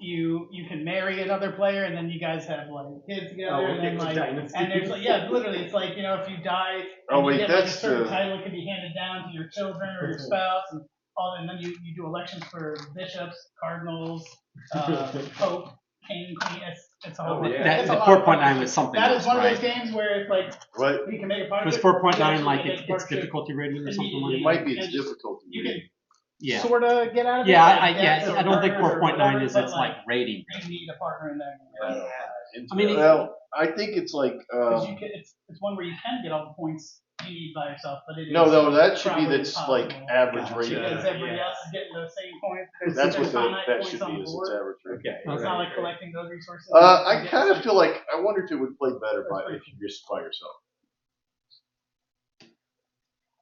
[SPEAKER 2] you can marry another player and then you guys have like kids together and then like and there's like literally it's like if you die
[SPEAKER 4] Oh,
[SPEAKER 2] and
[SPEAKER 4] wait,
[SPEAKER 2] you get like a
[SPEAKER 4] that's
[SPEAKER 2] certain
[SPEAKER 4] the-
[SPEAKER 2] title, it can be handed down to your children or your spouse and all, and then you do elections for bishops, cardinals, pope, king, queen. It's a whole.
[SPEAKER 4] Oh, yeah.
[SPEAKER 1] That,
[SPEAKER 2] it's a
[SPEAKER 1] the
[SPEAKER 2] lot of
[SPEAKER 1] 4.9
[SPEAKER 2] fun.
[SPEAKER 1] was something
[SPEAKER 2] That
[SPEAKER 1] else,
[SPEAKER 2] is one of
[SPEAKER 1] right?
[SPEAKER 2] those games where it's like
[SPEAKER 4] What?
[SPEAKER 2] you can make a part
[SPEAKER 1] Was
[SPEAKER 2] of it.
[SPEAKER 1] 4.9 like
[SPEAKER 2] you
[SPEAKER 1] it's
[SPEAKER 2] can make part of it.
[SPEAKER 1] difficulty rating or something
[SPEAKER 2] Immediately.
[SPEAKER 4] It
[SPEAKER 1] like that?
[SPEAKER 4] might be its
[SPEAKER 2] And
[SPEAKER 4] difficulty.
[SPEAKER 2] You can
[SPEAKER 1] Yeah.
[SPEAKER 2] sort of get out of it.
[SPEAKER 1] Yeah,
[SPEAKER 2] like
[SPEAKER 1] I
[SPEAKER 2] deaths or
[SPEAKER 1] I don't think
[SPEAKER 2] murders or
[SPEAKER 1] 4.9
[SPEAKER 2] whatever,
[SPEAKER 1] is
[SPEAKER 2] but,
[SPEAKER 1] its like rating.
[SPEAKER 2] you need a partner in there.
[SPEAKER 1] I mean,
[SPEAKER 4] well, I think it's like
[SPEAKER 2] Because it's one where you can get all the points you need by yourself, but it is
[SPEAKER 4] no, that should be
[SPEAKER 2] probably
[SPEAKER 4] that's
[SPEAKER 2] impossible.
[SPEAKER 4] like average
[SPEAKER 3] Gotcha.
[SPEAKER 4] rating.
[SPEAKER 2] Because everybody else is getting those same points.
[SPEAKER 4] That's what
[SPEAKER 2] There's finite
[SPEAKER 4] that
[SPEAKER 2] points
[SPEAKER 4] should
[SPEAKER 2] on
[SPEAKER 4] be
[SPEAKER 2] the
[SPEAKER 4] is its
[SPEAKER 2] board.
[SPEAKER 4] average rating.
[SPEAKER 3] Okay.
[SPEAKER 2] It's not like collecting those resources.
[SPEAKER 4] I kind of feel like I wonder if it would play better if you're just by yourself.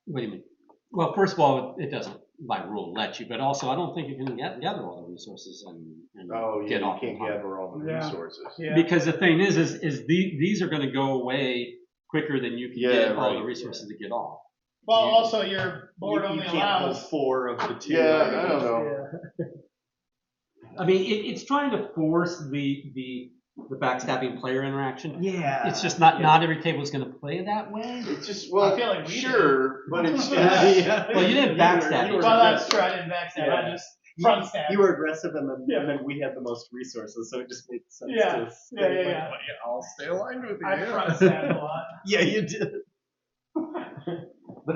[SPEAKER 1] What do you mean? Well, first of all, it doesn't by rule let you, but also I don't think you can gather all the resources and get off.
[SPEAKER 4] You can't gather all the resources.
[SPEAKER 2] Yeah.
[SPEAKER 1] Because the thing is these are going to go away quicker than you can get all the resources to get off.
[SPEAKER 2] Well, also your board
[SPEAKER 3] You
[SPEAKER 2] only
[SPEAKER 3] can't pull
[SPEAKER 2] allows.
[SPEAKER 3] 4 of the 2.
[SPEAKER 4] Yeah, I don't know.
[SPEAKER 1] I mean, it's trying to force the backstabbing player interaction.
[SPEAKER 3] Yeah.
[SPEAKER 1] It's just not every table is going to play that way.
[SPEAKER 4] It's just
[SPEAKER 2] I feel like we
[SPEAKER 4] sure, but it's
[SPEAKER 3] Yeah.
[SPEAKER 1] Well, you didn't backstab.
[SPEAKER 3] You were
[SPEAKER 2] Well, that's
[SPEAKER 3] aggressive.
[SPEAKER 2] true. I didn't backstab.
[SPEAKER 3] Yeah.
[SPEAKER 2] I just front stab.
[SPEAKER 3] You were aggressive, and
[SPEAKER 2] Yeah.
[SPEAKER 3] then we had the most resources, so it just made sense
[SPEAKER 2] Yeah.
[SPEAKER 3] to
[SPEAKER 2] Yeah,
[SPEAKER 3] stay
[SPEAKER 2] yeah.
[SPEAKER 3] like, I'll stay aligned with you.
[SPEAKER 2] I front stabbed a lot.
[SPEAKER 3] Yeah, you did. But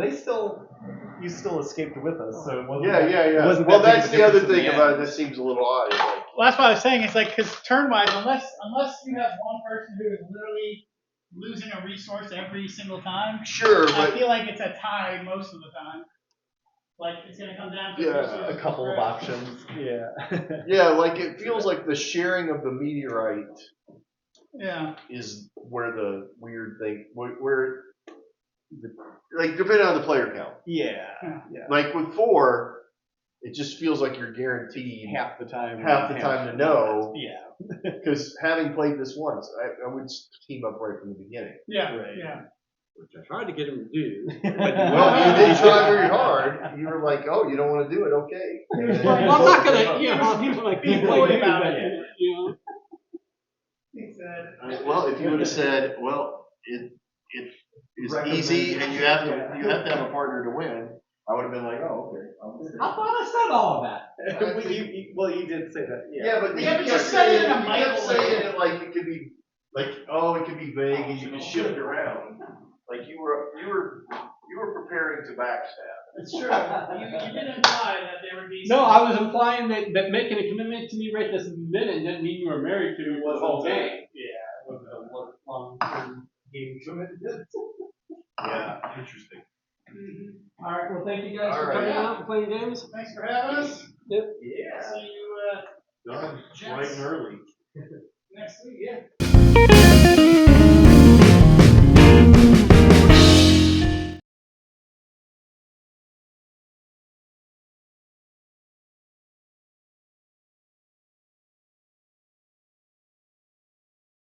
[SPEAKER 3] you still escaped with us, so it wasn't
[SPEAKER 4] Yeah.
[SPEAKER 3] wasn't
[SPEAKER 4] Well,
[SPEAKER 3] that big
[SPEAKER 4] that's
[SPEAKER 3] of a
[SPEAKER 4] the other
[SPEAKER 3] difference in
[SPEAKER 4] thing
[SPEAKER 3] the
[SPEAKER 4] about it
[SPEAKER 3] end.
[SPEAKER 4] that seems a little odd. Like,
[SPEAKER 2] Well, that's what I was saying. It's like because turn-wise, unless you have one person who is literally losing a resource every single time,
[SPEAKER 4] sure,
[SPEAKER 2] I
[SPEAKER 4] but
[SPEAKER 2] feel like it's a tie most of the time. Like it's gonna come down to
[SPEAKER 4] Yeah,
[SPEAKER 2] resources
[SPEAKER 3] A couple of
[SPEAKER 2] for-
[SPEAKER 3] options, yeah.
[SPEAKER 4] yeah, like it feels like the sharing of the meteorite
[SPEAKER 2] Yeah.
[SPEAKER 4] is where the weird thing, like depending on the player count.
[SPEAKER 3] Yeah.
[SPEAKER 4] Like with 4, it just feels like you're guaranteed
[SPEAKER 3] Half the time.
[SPEAKER 4] to know.
[SPEAKER 3] Yeah.
[SPEAKER 4] Because having played this once, I would team up right from the beginning.
[SPEAKER 2] Yeah.
[SPEAKER 3] Right.
[SPEAKER 2] Yeah.
[SPEAKER 1] Which I tried to get him to do.
[SPEAKER 4] Well, you didn't try very hard. You were like, "Oh, you don't want to do it? Okay."
[SPEAKER 2] He was
[SPEAKER 1] Well,
[SPEAKER 2] playing-
[SPEAKER 1] I'm not gonna, you know, he was like,
[SPEAKER 2] He's
[SPEAKER 1] "Hey,
[SPEAKER 2] worried
[SPEAKER 1] you
[SPEAKER 2] about
[SPEAKER 1] bet,"
[SPEAKER 2] it.
[SPEAKER 1] you know.
[SPEAKER 2] He said.
[SPEAKER 4] Well, if you would have said, "Well, it is
[SPEAKER 3] Recommend-
[SPEAKER 4] easy, and you have to
[SPEAKER 3] Yeah.
[SPEAKER 4] have a partner to win," I would have been like, "Oh, okay."
[SPEAKER 1] I thought I said all of that.
[SPEAKER 3] You did say that.
[SPEAKER 4] Yeah, but
[SPEAKER 2] Yeah,
[SPEAKER 4] you
[SPEAKER 2] but
[SPEAKER 4] kept
[SPEAKER 2] you said it
[SPEAKER 4] saying
[SPEAKER 2] in a
[SPEAKER 4] you kept
[SPEAKER 2] Bible
[SPEAKER 4] saying
[SPEAKER 2] way.
[SPEAKER 4] it like it could be like, oh, it could be vague and you can shift around. Like you were preparing to backstab.
[SPEAKER 2] It's true. You did imply that there would be.
[SPEAKER 1] No, I was implying that making a commitment to me right this minute didn't mean you were married to me for the whole game.
[SPEAKER 3] Yeah, it wasn't a long-term game commitment.
[SPEAKER 4] Yeah, interesting.
[SPEAKER 2] Mhm.
[SPEAKER 1] All right, well, thank you guys
[SPEAKER 4] All
[SPEAKER 1] for
[SPEAKER 4] right.
[SPEAKER 1] coming out and playing games.
[SPEAKER 2] Thanks for having us.
[SPEAKER 1] Yep.
[SPEAKER 4] Yeah.
[SPEAKER 2] See you
[SPEAKER 4] Done. Bright and early.
[SPEAKER 2] next week. Yeah.